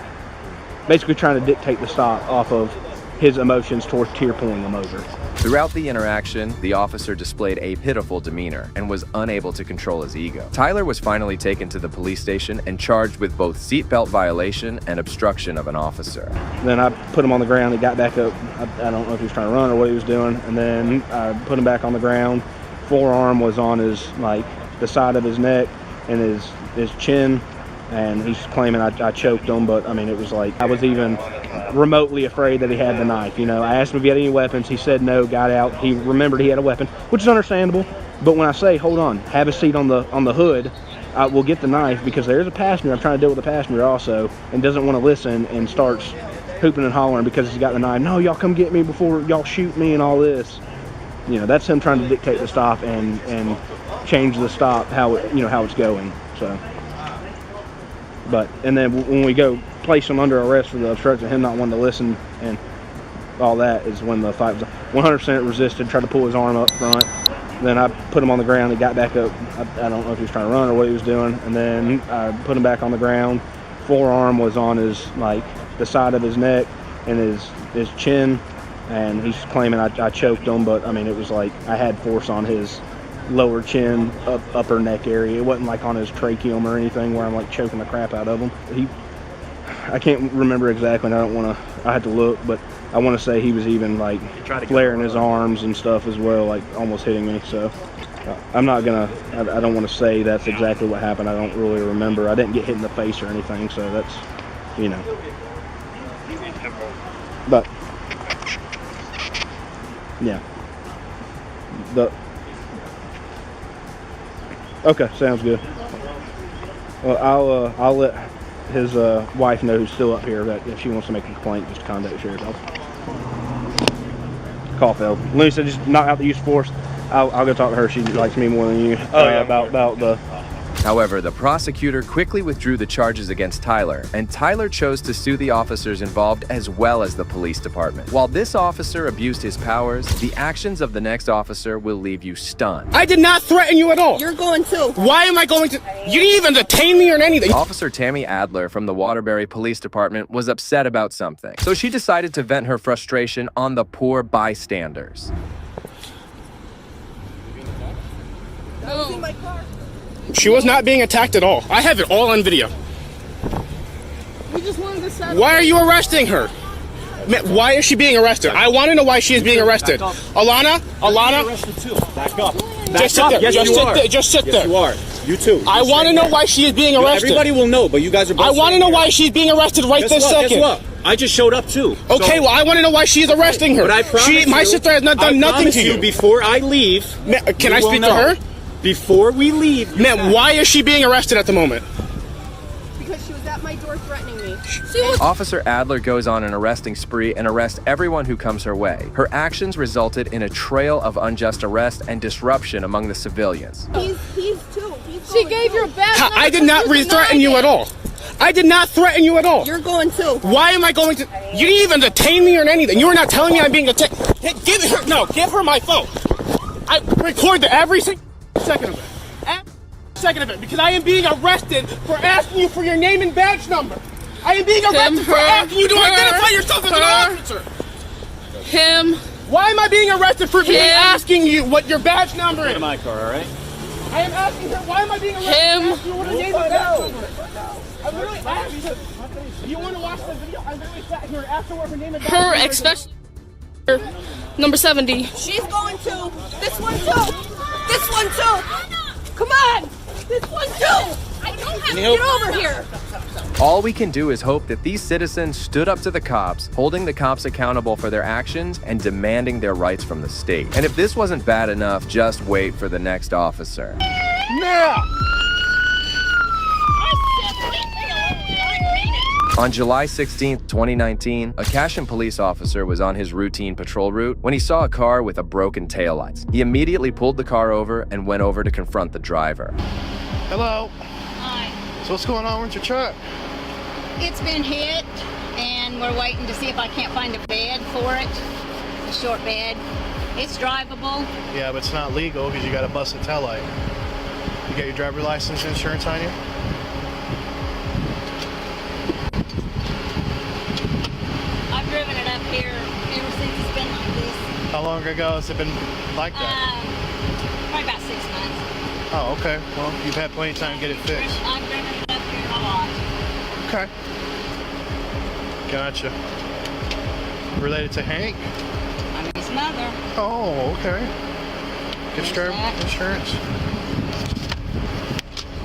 basically trying to dictate the stop off of his emotions towards Tyr pulling him over. Throughout the interaction, the officer displayed a pitiful demeanor and was unable to control his ego. Tyler was finally taken to the police station and charged with both seatbelt violation and obstruction of an officer. Then I put him on the ground, he got back up. I don't know if he was trying to run or what he was doing, and then I put him back on the ground. Forearm was on his, like, the side of his neck and his chin, and he's claiming I choked him, but I mean, it was like I was even remotely afraid that he had the knife. You know, I asked him if he had any weapons. He said no, got out. He remembered he had a weapon, which is understandable. But when I say, hold on, have a seat on the hood, I will get the knife, because there's a passenger. I'm trying to deal with a passenger also, and doesn't want to listen and starts hooping and hollering because he's got the knife. No, y'all come get me before y'all shoot me and all this. You know, that's him trying to dictate the stop and change the stop how it's going. So, and then when we go place him under arrest for the obstruction, him not wanting to listen and all that is when the fight was 100% resisted, tried to pull his arm up front. Then I put him on the ground. He got back up. I don't know if he was trying to run or what he was doing. And then I put him back on the ground. Forearm was on his, like, the side of his neck and his chin. And he's claiming I choked him, but I mean, it was like I had force on his lower chin, upper neck area. It wasn't like on his tracheum or anything where I'm like choking the crap out of him. I can't remember exactly, and I had to look, but I want to say he was even like flaring his arms and stuff as well, like almost hitting me. So I'm not gonna, I don't want to say that's exactly what happened. I don't really remember. I didn't get hit in the face or anything, so that's, you know. But yeah. Okay, sounds good. Well, I'll let his wife know who's still up here that if she wants to make a complaint, just contact the sheriff's office. Caulfield. Louis said just knock out the use of force. I'll go talk to her. She likes me more than you about the. However, the prosecutor quickly withdrew the charges against Tyler, and Tyler chose to sue the officers involved as well as the police department. While this officer abused his powers, the actions of the next officer will leave you stunned. I did not threaten you at all. You're going to. Why am I going to? You didn't even detain me or anything. Officer Tammy Adler from the Waterbury Police Department was upset about something, so she decided to vent her frustration on the poor bystanders. was in my car. She was not being attacked at all. I have it all on video. We just wanted to settle. Why are you arresting her? Why is she being arrested? I want to know why she is being arrested. Alana? Back up. Just sit there. Just sit there. You are. You too. I want to know why she is being arrested. Everybody will know, but you guys are both. I want to know why she's being arrested right this second. Guess what? I just showed up too. Okay, well, I want to know why she's arresting her. But I promise my sister has not done nothing to you. Before I leave, can I speak to her? Before we leave. Ma'am, why is she being arrested at the moment? Because she was at my door threatening me. Officer Adler goes on an arresting spree and arrests everyone who comes her way. Her actions resulted in a trail of unjust arrest and disruption among the civilians. She gave your badge. I did not threaten you at all. I did not threaten you at all. You're going to. Why am I going to? You didn't even detain me or anything. You were not telling me I'm being detained. Give her my phone. I record every second of it. Every second of it, because I am being arrested for asking you for your name and badge number. I am being arrested for asking you to identify yourself as an officer. Why am I being arrested for asking you what your badge number is? Get in my car, all right? I am asking her, why am I being arrested? Asking you what her name and badge number is. I literally asked you, do you want to watch the video? I literally sat here and asked her what her name and badge number is. Especially number 70. She's going to. This one too. This one too. Come on. This one too. I don't have to get over here. All we can do is hope that these citizens stood up to the cops, holding the cops accountable for their actions and demanding their rights from the state. And if this wasn't bad enough, just wait for the next officer. Now! On July 16, 2019, a Cashion police officer was on his routine patrol route when he saw a car with a broken taillights. He immediately pulled the car over and went over to confront the driver. Hello. Hi. So what's going on with your truck? It's been hit, and we're waiting to see if I can't find a bed for it, a short bed. It's drivable. Yeah, but it's not legal because you got a busted taillight. You got your driver license and insurance on you? I've driven it up here ever since it's been like this. How long ago has it been like that? Probably about 6 months. Oh, okay. Well, you've had plenty of time to get it fixed. I've driven it up here a lot. Okay. Gotcha. Related to Hank? I'm his mother. Oh, okay. Get your insurance.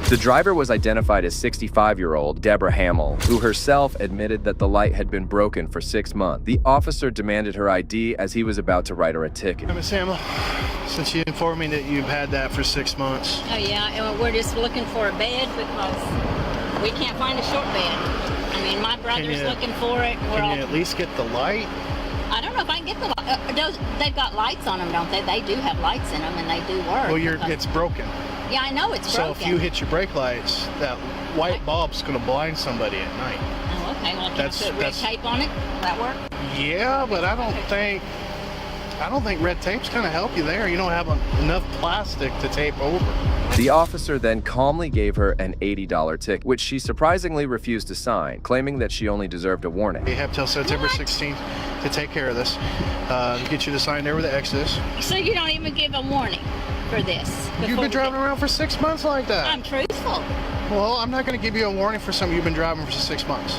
The driver was identified as 65-year-old Deborah Hamill, who herself admitted that the light had been broken for 6 months. The officer demanded her ID as he was about to write her a ticket. Miss Hamill, since you informed me that you've had that for 6 months. Oh yeah, and we're just looking for a bed because we can't find a short bed. I mean, my brother's looking for it. Can you at least get the light? I don't know if I can get the light. They've got lights on them, don't they? They do have lights in them, and they do work. Well, it's broken. Yeah, I know it's broken. So if you hit your brake lights, that white bulb's going to blind somebody at night. Oh, okay. Well, can I put red tape on it? Will that work? Yeah, but I don't think red tape's going to help you there. You don't have enough plastic to tape over. The officer then calmly gave her an $80 ticket, which she surprisingly refused to sign, claiming that she only deserved a warning. You have till September 16th to take care of this. Get you to sign there with the Exodus. So you don't even give a warning for this? You've been driving around for 6 months like that. I'm truthful. Well, I'm not going to give you a warning for something you've been driving for 6 months.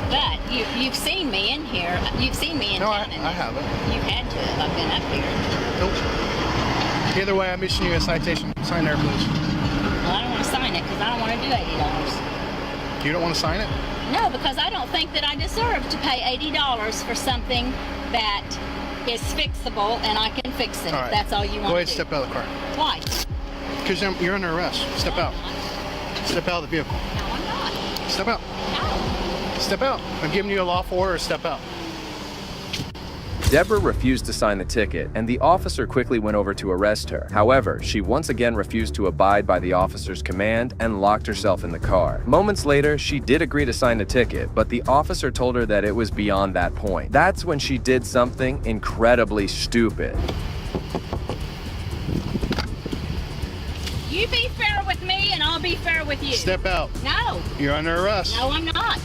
But you've seen me in here. You've seen me in town. No, I haven't. You've had to if I've been up here. Nope. Either way, I'm issuing you a citation. Sign there, please. Well, I don't want to sign it because I don't want to do $80. You don't want to sign it? No, because I don't think that I deserve to pay $80 for something that is fixable and I can fix it. All right. If that's all you want to do. Go ahead and step out of the car. Why? Because you're under arrest. Step out. Step out of the vehicle. No, I'm not. Step out. No. Step out. I'm giving you a lawful order. Step out. Deborah refused to sign the ticket, and the officer quickly went over to arrest her. However, she once again refused to abide by the officer's command and locked herself in the car. Moments later, she did agree to sign the ticket, but the officer told her that it was beyond that point. That's when she did something incredibly stupid. You be fair with me and I'll be fair with you. Step out. No. You're under arrest. No, I'm not.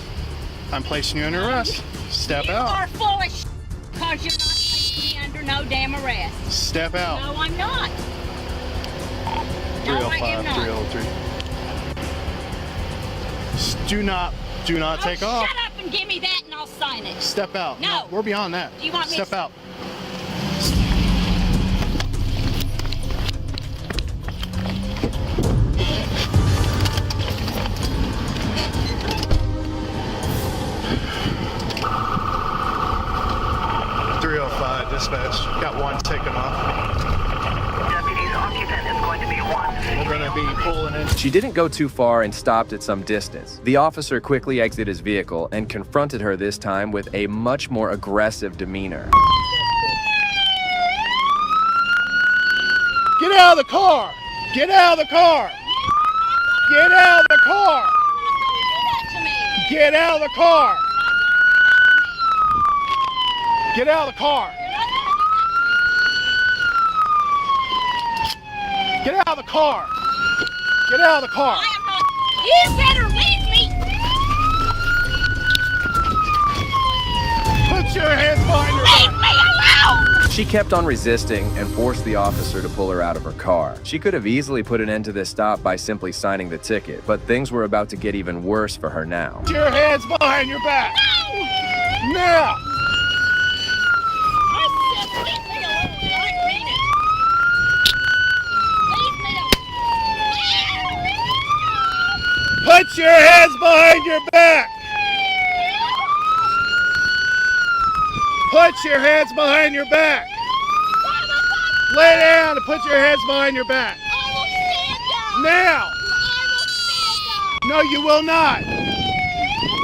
I'm placing you under arrest. Step you out. You are full of shit because you're not placing me under no damn arrest. Step out. No, I'm not. No, I am not. 303. Do not take off. Shut up and give me that and I'll sign it. Step out. No. We're beyond that. Do you want me Step to out. Dispatch, got one taken off. Deputies, occupant is going to be one. We're going to be pulling in. She didn't go too far and stopped at some distance. The officer quickly exited his vehicle and confronted her this time with a much more aggressive demeanor. Get out of the car! Get out of the car! Get out of the car! Get out of the car! Get out of the car! Get out of the car! Get out of the car! You better leave me! Put your hands behind your back! Leave me alone! She kept on resisting and forced the officer to pull her out of her car. She could have easily put an end to this stop by simply signing the ticket, but things were about to get even worse for her now. Put your hands behind your back! No! Now! Put your hands behind your back! Put your hands behind your back! Lay down and put your hands behind your back! Now! No, you will not!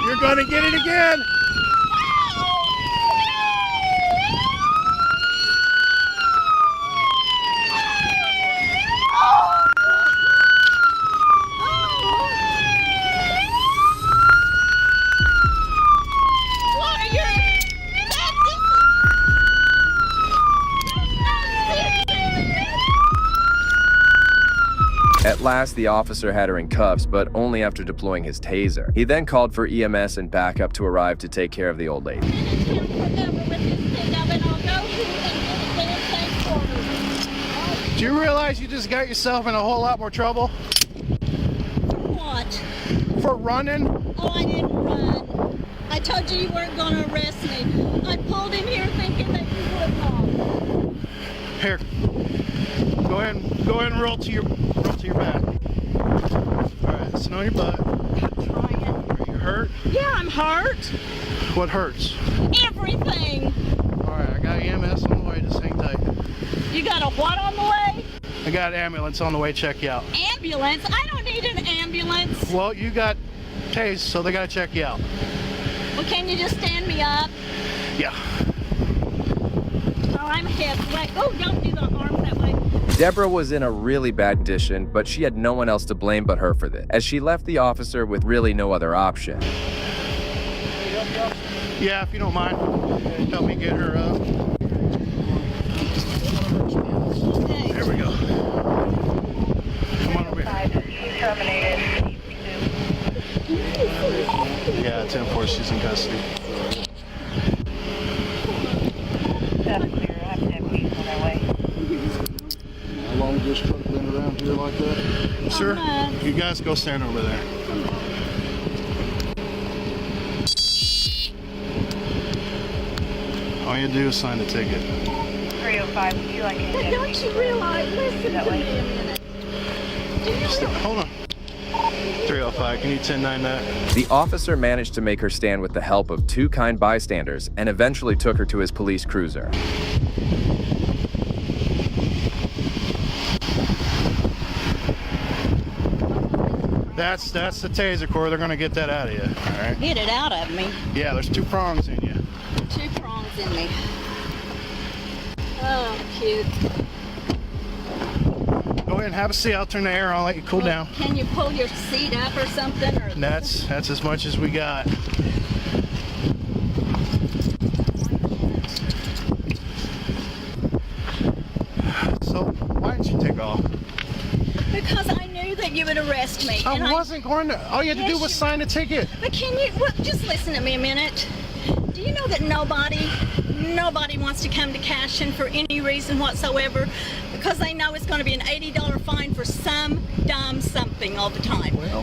You're gonna get it again! At last, the officer had her in cuffs, but only after deploying his taser. He then called for EMS and backup to arrive to take care of the old lady. Do you realize you just got yourself in a whole lot more trouble? What? For running? Oh, I didn't run. I told you you weren't going to arrest me. I pulled him here thinking that you would not. Here. Go ahead and roll to your back. Alright, sit on your butt. I'm trying. Are you hurt? Yeah, I'm hurt. What hurts? Everything. Alright, I got EMS on the way, just hang tight. You got a what on the way? I got an ambulance on the way to check you out. Ambulance? I don't need an ambulance. Well, you got tased, so they gotta check you out. Well, can you just stand me up? Yeah. Oh, I'm hip. Right. Oh, don't do the arms that way. Deborah was in a really bad condition, but she had no one else to blame but her for this, as she left the officer with really no other option. Yeah, if you don't mind, help me get her up. There we go. Come on over here. Terminated. Yeah, 10-4, she's in custody. How long has this truck been around here like that? Sir, you guys go stand over there. All you do is sign the ticket. 305, would you like But don't you realize, listen to me a minute. Hold on. 305, can you 10-9 that? The officer managed to make her stand with the help of two kind bystanders and eventually took her to his police cruiser. That's the taser cord. They're gonna get that out of you. All right. Get it out of me. Yeah, there's 2 prongs in you. 2 prongs in me. Oh, cute. Go ahead and have a seat. I'll turn the air on. I'll let you cool down. Can you pull your seat up or something? Or That's as much as we got. So why didn't you take off? Because I knew that you would arrest me. I wasn't going to. All you had to do was sign a ticket. But can you, well, just listen to me a minute. Do you know that nobody wants to come to Cashin for any reason whatsoever? because they know it's going to be an $80 fine for some dumb something all the time. Well,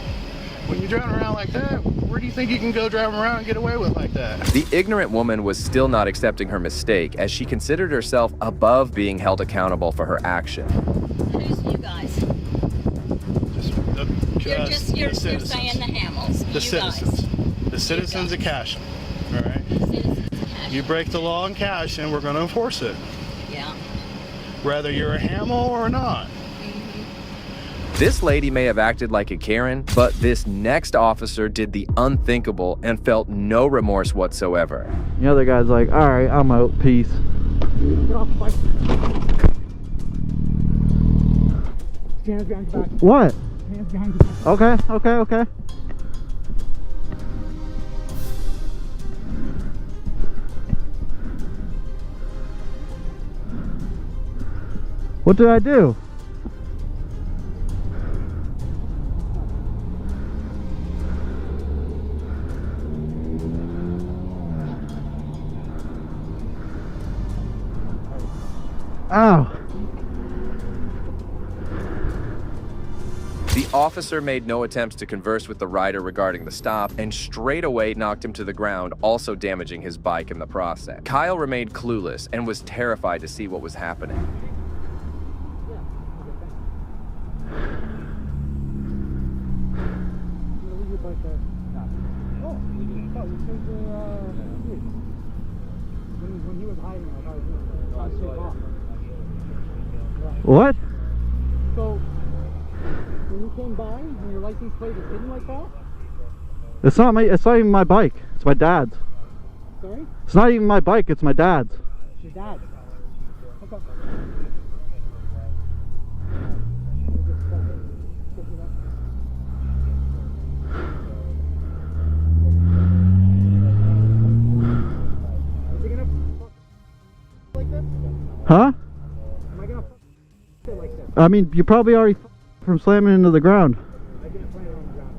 when you're driving around like that, where do you think you can go driving around and get away with like that? The ignorant woman was still not accepting her mistake, as she considered herself above being held accountable for her action. Who's you guys? You're saying the Hamels. The citizens. The citizens of Cashion. All right? You break the law in Cashion, we're going to enforce it. Yeah. Whether you're a Hamel or not. This lady may have acted like a Karen, but this next officer did the unthinkable and felt no remorse whatsoever. The other guy's like, all right, I'm out, peace. Get off the bike. Hands behind your back. What? Hands behind your back. Okay. What did I do? Ow. The officer made no attempts to converse with the rider regarding the stop and straight away knocked him to the ground, also damaging his bike in the process. Kyle remained clueless and was terrified to see what was happening. What? So, when you came by and your license plate is hidden like that? It's not even my bike. It's my dad's. Sorry? It's not even my bike, it's my dad's. It's your dad's. Okay. Is it gonna like this? Huh? Am I gonna like this? I mean, you probably already from slamming into the ground. I didn't plan on the ground.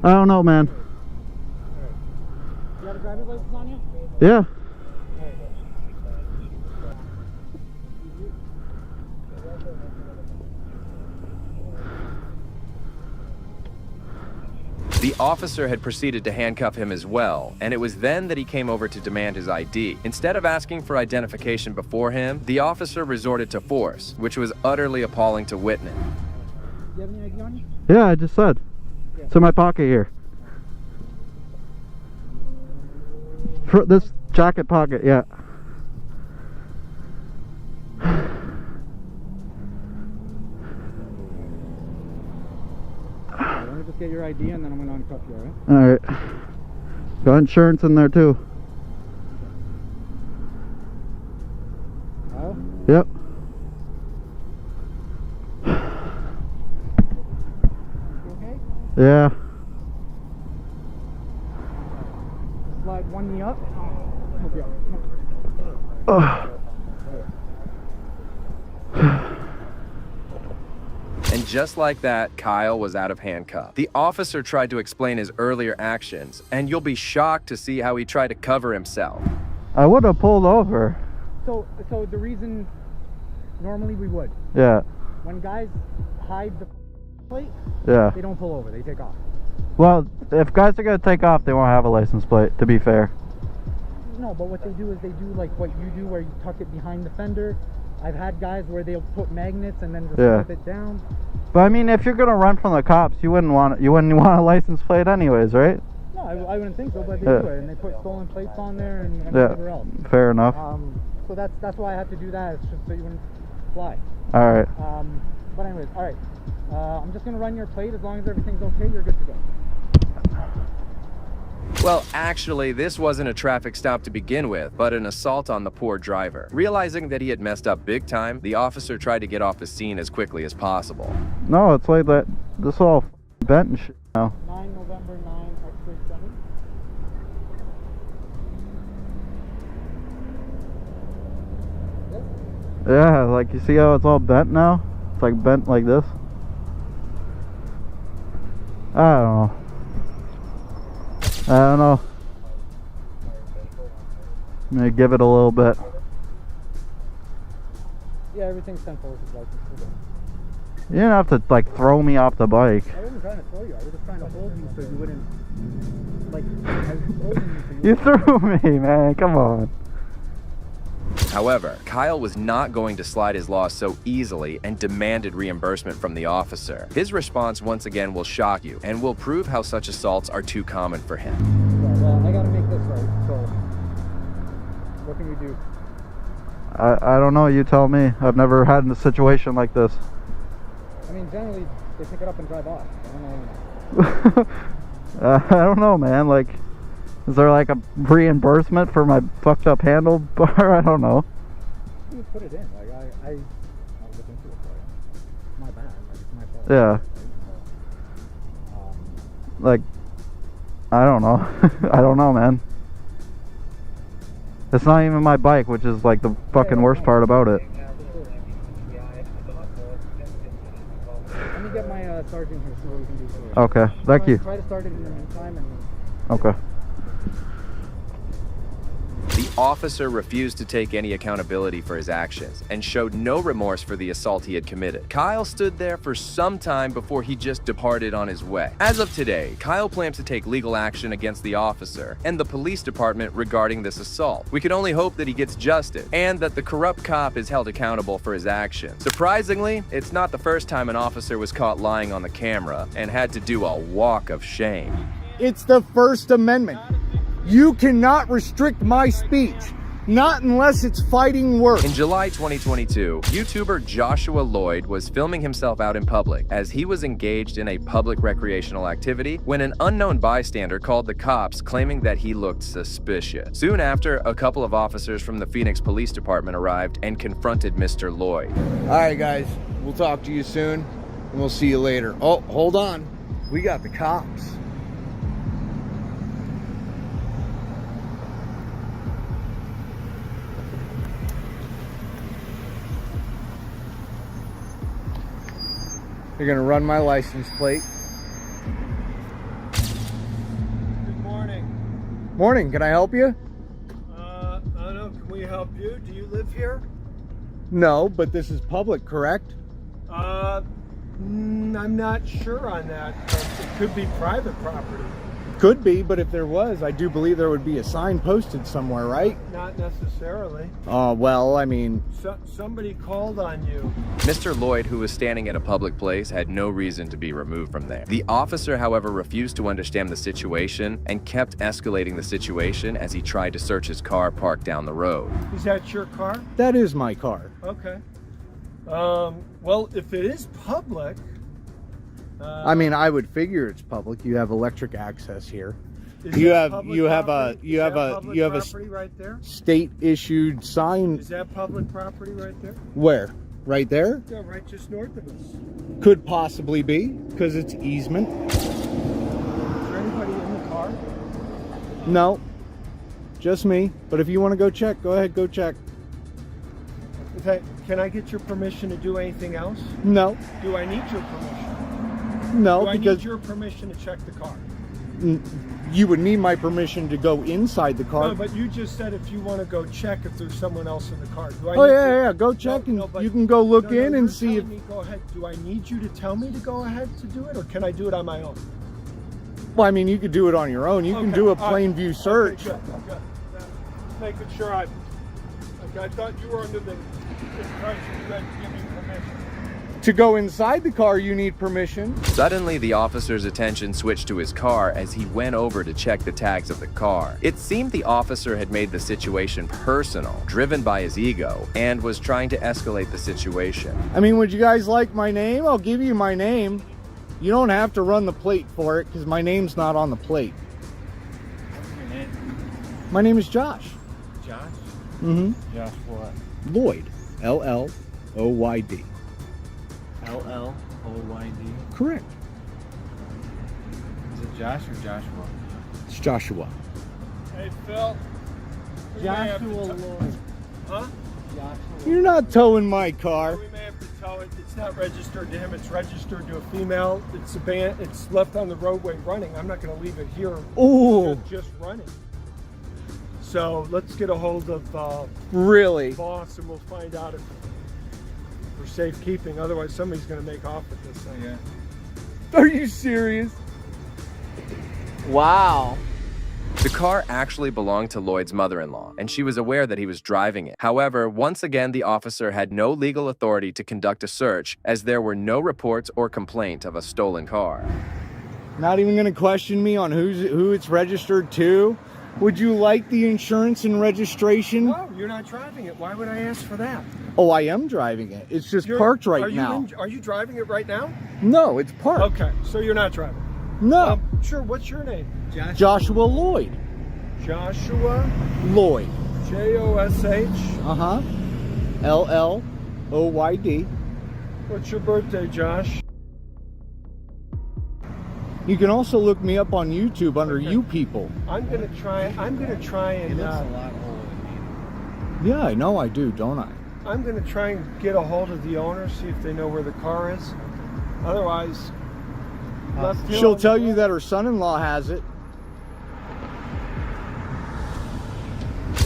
I don't know, man. You have a driver's license on you? Yeah. The officer had proceeded to handcuff him as well, and it was then that he came over to demand his ID. Instead of asking for identification before him, the officer resorted to force, which was utterly appalling to witness. Do you have any ID on you? Yeah, I just said. It's in my pocket here. For this jacket pocket, yeah. Let me just get your ID and then I'm going to uncuff you, alright? Alright. Got insurance in there too. Oh? Yep. You okay? Yeah. Slide one knee up. Okay. Ugh. And just like that, Kyle was out of handcuffs. The officer tried to explain his earlier actions, and you'll be shocked to see how he tried to cover himself. I would have pulled over. So the reason normally we would. Yeah. When guys hide the plate, Yeah. they don't pull over, they take off. Well, if guys are gonna take off, they won't have a license plate, to be fair. No, but what they do is they do like what you do where you tuck it behind the fender. I've had guys where they'll put magnets and then just slip it down. But I mean, if you're gonna run from the cops, you wouldn't want a license plate anyways, right? No, I wouldn't think so, but they do it, and they put stolen plates on there and whatever else. Fair enough. So that's why I have to do that, it's just so you wouldn't fly. All right. But anyways, all right. I'm just gonna run your plate. As long as everything's okay, you're good to go. Well, actually, this wasn't a traffic stop to begin with, but an assault on the poor driver. Realizing that he had messed up big time, the officer tried to get off the scene as quickly as possible. No, it's like that. This is all bent and shit now. 9 November 9, X-ray 7. Yeah, like you see how it's all bent now? It's like bent like this. I don't know. Let me give it a little bit. Yeah, everything's 10 forward. You didn't have to like throw me off the bike. I wasn't trying to throw you. I was just trying to hold you so you wouldn't, like, I was holding you so You threw me, man. Come on. However, Kyle was not going to slide his loss so easily and demanded reimbursement from the officer. His response once again will shock you and will prove how such assaults are too common for him. Yeah, well, I gotta make this right, so what can we do? I don't know. You tell me. I've never had a situation like this. I mean, generally, they pick it up and drive off. I don't know. I don't know, man. Like, is there like a reimbursement for my fucked up handlebar? I don't know. You put it in. Like, I'll look into it for you. It's my bad. Like, it's my fault. Yeah. Like, I don't know. I don't know, man. It's not even my bike, which is like the fucking worst part about it. Let me get my sergeant here, see what we can do for you. Okay, thank you. Try to start it in the meantime. Okay. The officer refused to take any accountability for his actions and showed no remorse for the assault he had committed. Kyle stood there for some time before he just departed on his way. As of today, Kyle plans to take legal action against the officer and the police department regarding this assault. We can only hope that he gets justice and that the corrupt cop is held accountable for his actions. Surprisingly, it's not the first time an officer was caught lying on the camera and had to do a walk of shame. It's the First Amendment. You cannot restrict my speech, not unless it's fighting work. In July 2022, YouTuber Joshua Lloyd was filming himself out in public as he was engaged in a public recreational activity when an unknown bystander called the cops claiming that he looked suspicious. Soon after, a couple of officers from the Phoenix Police Department arrived and confronted Mr. Lloyd. All right, guys, we'll talk to you soon, and we'll see you later. Oh, hold on. We got the cops. They're gonna run my license plate. Good morning. Morning, can I help you? I don't know, can we help you? Do you live here? No, but this is public, correct? I'm not sure on that. It could be private property. Could be, but if there was, I do believe there would be a sign posted somewhere, right? Not necessarily. Well, I mean... somebody called on you. Mr. Lloyd, who was standing at a public place, had no reason to be removed from there. The officer, however, refused to understand the situation and kept escalating the situation as he tried to search his car parked down the road. Is that your car? That is my car. Okay. Well, if it is public... I mean, I would figure it's public. You have electric access here. You have a right there? State issued sign. Is that public property right there? Where? Right there? Yeah, right just north of us. Could possibly be, because it's easement. Is there anybody in the car? No, just me. But if you want to go check, go ahead, go check. Can I get your permission to do anything else? No. Do I need your permission? No, Do I because need your permission to check the car? You would need my permission to go inside the car. No, but you just said if you want to go check if there's someone else in the car. Do I Oh need yeah, go check and you can go look in and see if. Go ahead. Do I need you to tell me to go ahead to do it, or can I do it on my own? Well, I mean, you could do it on your own. You can do a plain view search. Okay, good. Making sure I thought you were under the impression you had to give me permission. To go inside the car, you need permission. Suddenly, the officer's attention switched to his car as he went over to check the tags of the car. It seemed the officer had made the situation personal, driven by his ego, and was trying to escalate the situation. I mean, would you guys like my name? I'll give you my name. You don't have to run the plate for it because my name's not on the plate. What's your name? My name is Josh. Josh? Mm-hmm. Josh what? Lloyd. L-L-O-Y-D. L-L-O-Y-D? Correct. Is it Josh or Joshua? It's Joshua. Hey, Phil. Joshua Lloyd. Huh? Joshua. You're not towing my car. We may have to tow it. It's not registered to him. It's registered to a female. It's abandoned. It's left on the roadway running. I'm not going to leave it here. Ooh. Just running. So let's get a hold of really? boss, and we'll find out if for safekeeping. Otherwise, somebody's going to make off with this thing. Yeah. Are you serious? Wow. The car actually belonged to Lloyd's mother-in-law, and she was aware that he was driving it. However, once again, the officer had no legal authority to conduct a search, as there were no reports or complaint of a stolen car. Not even going to question me on who it's registered to? Would you like the insurance and registration? No, you're not driving it. Why would I ask for that? Oh, I am driving it. It's just parked right now. Are you driving it right now? No, it's parked. Okay, so you're not driving. No. Sure, what's your name? Joshua Lloyd. Joshua Lloyd. Josh. Uh-huh. Lloyd. What's your birthday, Josh? You can also look me up on YouTube under You People. I'm gonna try and. He looks a lot older than me. Yeah, I know I do, don't I? I'm gonna try and get a hold of the owner, see if they know where the car is. Otherwise, she'll tell you that her son-in-law has it.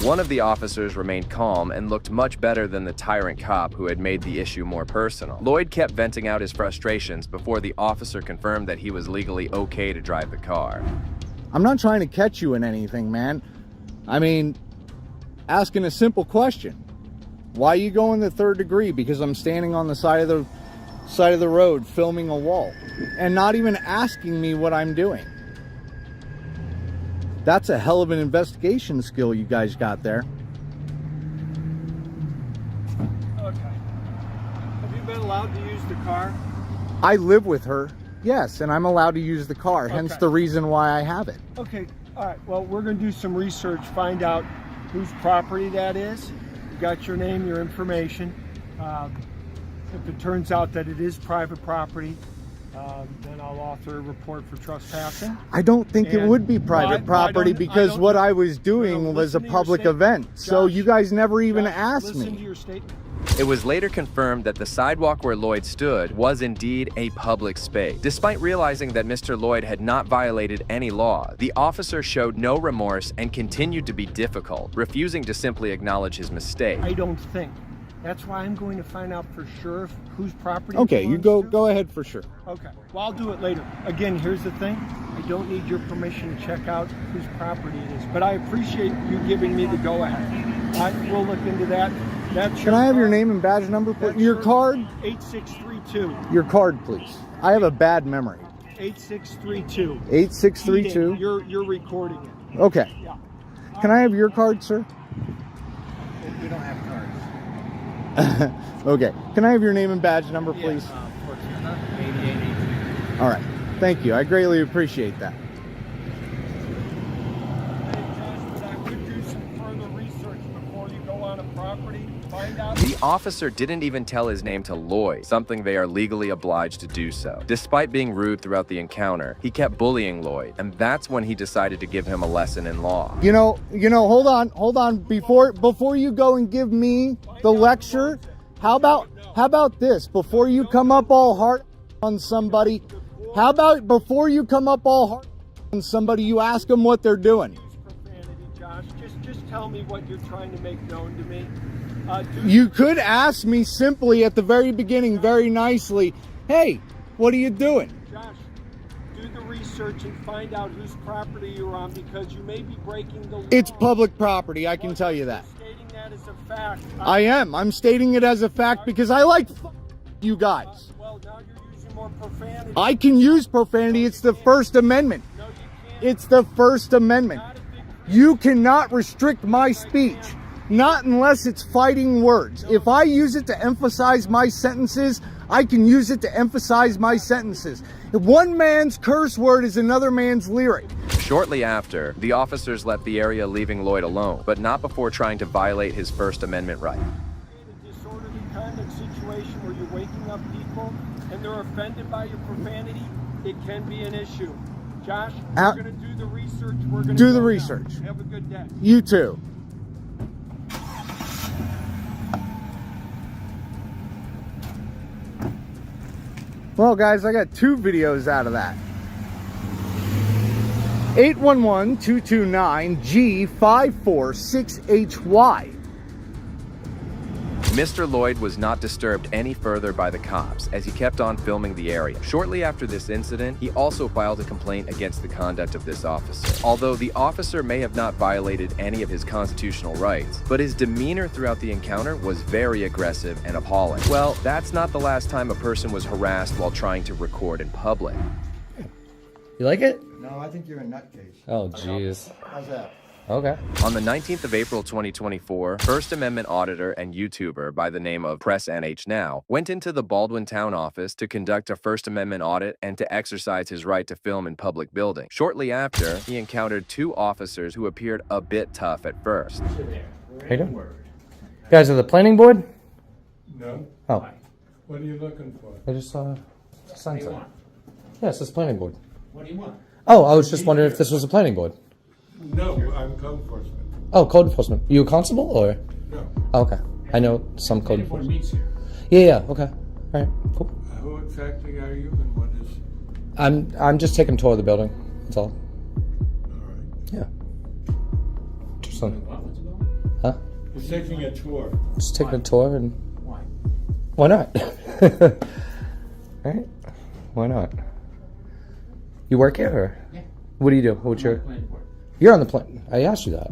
One of the officers remained calm and looked much better than the tyrant cop who had made the issue more personal. Lloyd kept venting out his frustrations before the officer confirmed that he was legally okay to drive the car. I'm not trying to catch you in anything, man. I mean, asking a simple question. Why are you going the third degree? Because I'm standing on the side of the road filming a wall and not even asking me what I'm doing. That's a hell of an investigation skill you guys got there. Okay. Have you been allowed to use the car? I live with her, yes, and I'm allowed to use the car, hence the reason why I have it. Okay, all right. Well, we're going to do some research, find out whose property that is. You got your name, your information. If it turns out that it is private property, then I'll author a report for trespassing. I don't think it would be private property because what I was doing was a public event. So you guys never even asked me. Listen to your statement. It was later confirmed that the sidewalk where Lloyd stood was indeed a public space. Despite realizing that Mr. Lloyd had not violated any law, the officer showed no remorse and continued to be difficult, refusing to simply acknowledge his mistake. I don't think. That's why I'm going to find out for sure whose property. Okay, you go ahead for sure. Okay, well, I'll do it later. Again, here's the thing. I don't need your permission to check out whose property it is, but I appreciate you giving me the go-ahead. I will look into that. Can I have your name and badge number, please? Your card? 8632. Your card, please. I have a bad memory. 8632. 8632. You're recording it. Okay. Yeah. Can I have your card, sir? We don't have cards. Okay. Can I have your name and badge number, please? Fortuna, 8882. All right. Thank you. I greatly appreciate that. The officer didn't even tell his name to Lloyd, something they are legally obliged to do so. Despite being rude throughout the encounter, he kept bullying Lloyd, and that's when he decided to give him a lesson in law. You know, hold on. Before you go and give me the lecture, how about this? Before you come up all hard on somebody, how about before you come up all hard on somebody, you ask them what they're doing? Josh, just tell me what you're trying to make known to me. You could ask me simply at the very beginning, very nicely, hey, what are you doing? Josh, do the research and find out whose property you're on, because you may be breaking the law. It's public property, I can tell you that. Stating that as a fact. I am. I'm stating it as a fact because I like you guys. Well, now you're using more profanity. I can use profanity. It's the First Amendment. No, you can't. It's the First Amendment. You cannot restrict my speech. Not unless it's fighting words. If I use it to emphasize my sentences, I can use it to emphasize my sentences. If one man's curse word is another man's lyric. Shortly after, the officers left the area, leaving Lloyd alone, but not before trying to violate his First Amendment right. A disorderly conduct situation where you're waking up people and they're offended by your profanity, it can be an issue. Josh, we're going to do the research. We're going to do the research. Have a good day. You too. Well, guys, I got 2 videos out of that. 811-229-G546HY. Mr. Lloyd was not disturbed any further by the cops as he kept on filming the area. Shortly after this incident, he also filed a complaint against the conduct of this officer. Although the officer may have not violated any of his constitutional rights, but his demeanor throughout the encounter was very aggressive and appalling. Well, that's not the last time a person was harassed while trying to record in public. You like it? No, I think you're a nutcase. Oh, jeez. How's that? Okay. On the 19th of April 2024, First Amendment auditor and YouTuber by the name of Press NH Now went into the Baldwin Town office to conduct a First Amendment audit and to exercise his right to film in public buildings. Shortly after, he encountered two officers who appeared a bit tough at first. How you doing? You guys are the planning board? No. Oh. What are you looking for? I just saw a sign. Yes, it's planning board. What do you want? Oh, I was just wondering if this was a planning board. No, I'm code enforcement. Oh, code enforcement. You a constable or? No. Oh, okay. I know some code Anyone enforcement. meets here. Yeah, okay. All right, cool. Who exactly are you and what is? I'm just taking a tour of the building. That's all. All right. Yeah. Just huh? You're taking a tour. Just taking a tour and. Why? Why not? Right? Why not? You work here or? Yeah. What do you do? What's your? You're on the plan. I asked you that.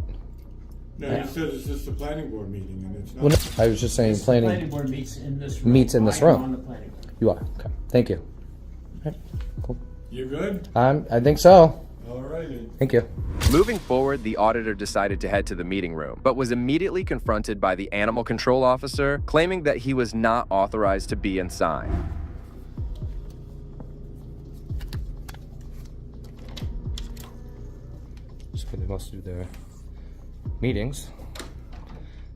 No, you said it's just a planning board meeting and it's not. Well, no, I was just saying planning. Planning board meets in this room. Meets in this I am room. on the planning board. You are. Okay. Thank you. All right. Cool. You good? I think so. All righty. Thank you. Moving forward, the auditor decided to head to the meeting room, but was immediately confronted by the animal control officer, claiming that he was not authorized to be inside. Just where they must do their meetings.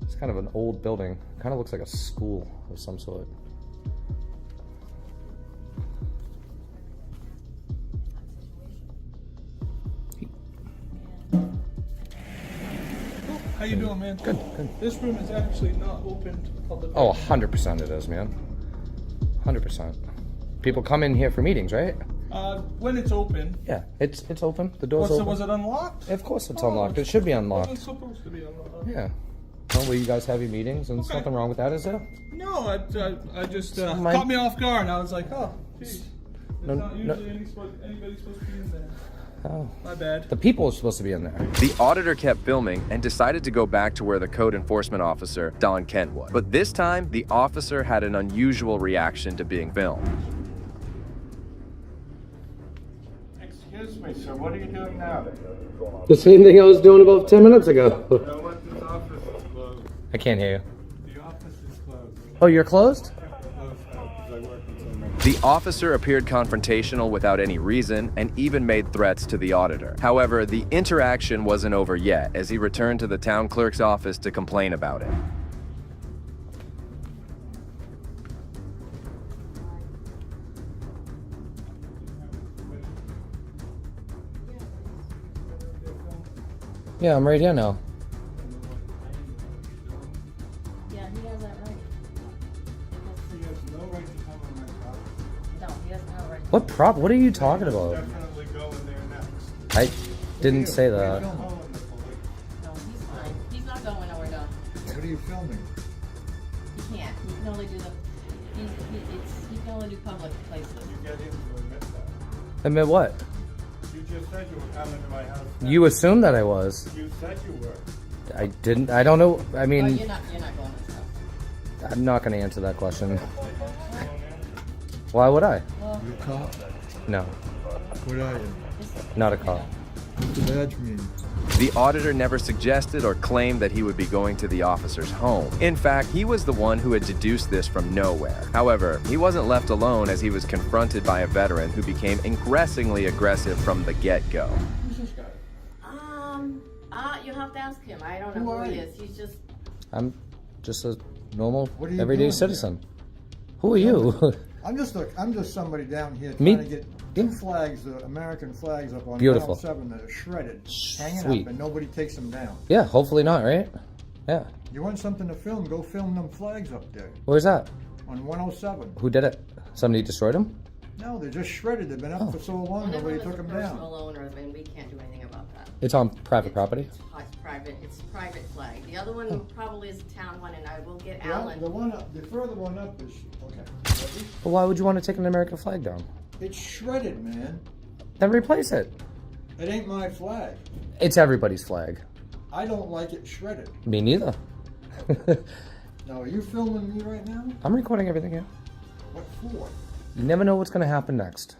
It's kind of an old building. Kind of looks like a school of some sort. How you doing, man? Good, good. This room is actually not open to the public. Oh, 100% it is, man. 100%. People come in here for meetings, right? When it's open. Yeah, it's open. The door's open. Was it unlocked? Of course it's unlocked. It should be It unlocked. wasn't supposed to be unlocked. Yeah. Well, will you guys have your meetings and there's Okay. nothing wrong with that, is there? No, I just My- caught me off guard. I was like, oh, geez. There's No, not no. usually anybody supposed to be in there. Oh. My bad. The people are supposed to be in there. The auditor kept filming and decided to go back to where the code enforcement officer, Don Kent, was. But this time, the officer had an unusual reaction to being filmed. Excuse me, sir. What are you doing now? The same thing I was doing about 10 minutes ago. You know what? This office is closed. I can't hear you. The office is closed. Oh, you're closed? Closed now because I work until next. The officer appeared confrontational without any reason and even made threats to the auditor. However, the interaction wasn't over yet as he returned to the town clerk's office to complain about it. Yeah, I'm right here now. Yeah, he has that right. He has no right to come on my property. No, he has no right. What are you talking about? Definitely go in there next. I didn't say that. No, he's fine. He's not going nowhere, Don. What are you filming? He can't. He can only do the. He can only do public places. You get him to admit that. Admit what? You just said you were coming to my house. You assumed that I was. You said you were. I didn't. I don't know. I Oh, mean, you're not going to his house. I'm not going to answer that question. Why would I? Well, You a cop? No, What are you? not a cop. What's the badge mean? The auditor never suggested or claimed that he would be going to the officer's home. In fact, he was the one who had deduced this from nowhere. However, he wasn't left alone as he was confronted by a veteran who became increasingly aggressive from the get-go. Who's this guy? You have to ask him. I don't know who he is. He's just. I'm just a normal, What are you everyday doing citizen. Who are you? I'm just somebody down here Me? trying to get two flags, the American flags up on Beautiful. 107 that are shredded, hanging Sweet. up, and nobody takes them down. Yeah, hopefully not, right? Yeah. You want something to film? Go film them flags up there Where's that? on 107. Who did it? Somebody destroyed them? No, they're just shredded. They've been up for so long, nobody took them down. Personal owner, then we can't do anything about that. It's on private property? It's private flag. The other one probably is a town one, and I will get Yeah, Alan. the one up, the further one up is, okay. Well, why would you want to take an American flag down? It's shredded, man. Then replace it. It ain't my flag. It's everybody's flag. I don't like it shredded. Me neither. Now, are you filming me right now? I'm recording everything here. What for? You never know what's going to happen next.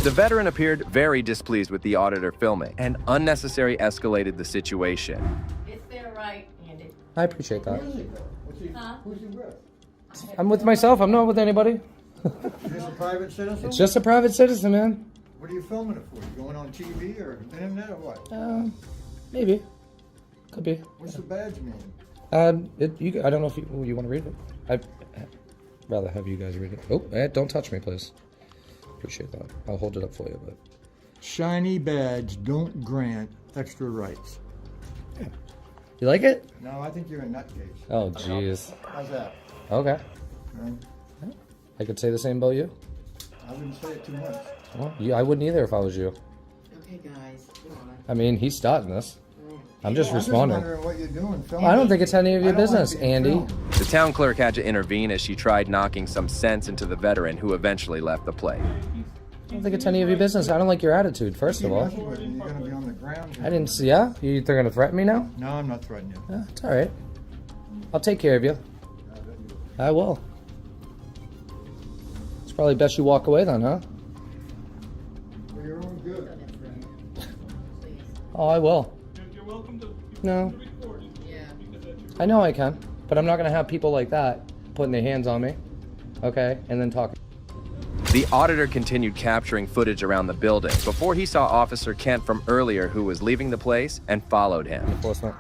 The veteran appeared very displeased with the auditor filming and unnecessarily escalated the situation. It's their right, Andy. I appreciate that. Who's he with? I'm with myself. I'm not with anybody. Just a private citizen? It's just a private citizen, man. What are you filming it for? You going on TV or internet or what? Maybe. Could be. What's the badge mean? I don't know if you want to read it. I'd rather have you guys read it. Oh, don't touch me, please. Appreciate that. I'll hold it up for you, but. Shiny badge don't grant extra rights. Yeah. You like it? No, I think you're a nutcase. Oh, jeez. How's that? Okay. Right? I could say the same about you. I wouldn't say it too much. Well, I wouldn't either if I was you. Okay, guys, come on. I mean, he's starting this. I'm just responding. I'm just wondering what you're doing. I don't think it's any of your business, Andy. The town clerk had to intervene as she tried knocking some sense into the veteran, who eventually left the place. I don't think it's any of your business. I don't like your attitude, first of all. You're going to be on the ground. I didn't see. Yeah? They're going to threaten me now? No, I'm not threatening you. Yeah, it's all right. I'll take care of you. I will. It's probably best you walk away then, huh? For your own good. Oh, I will. You're welcome to. No. Yeah. I know I can, but I'm not going to have people like that putting their hands on me, okay, and then talking. The auditor continued capturing footage around the building before he saw Officer Kent from earlier, who was leaving the place, and followed him. Enforcement.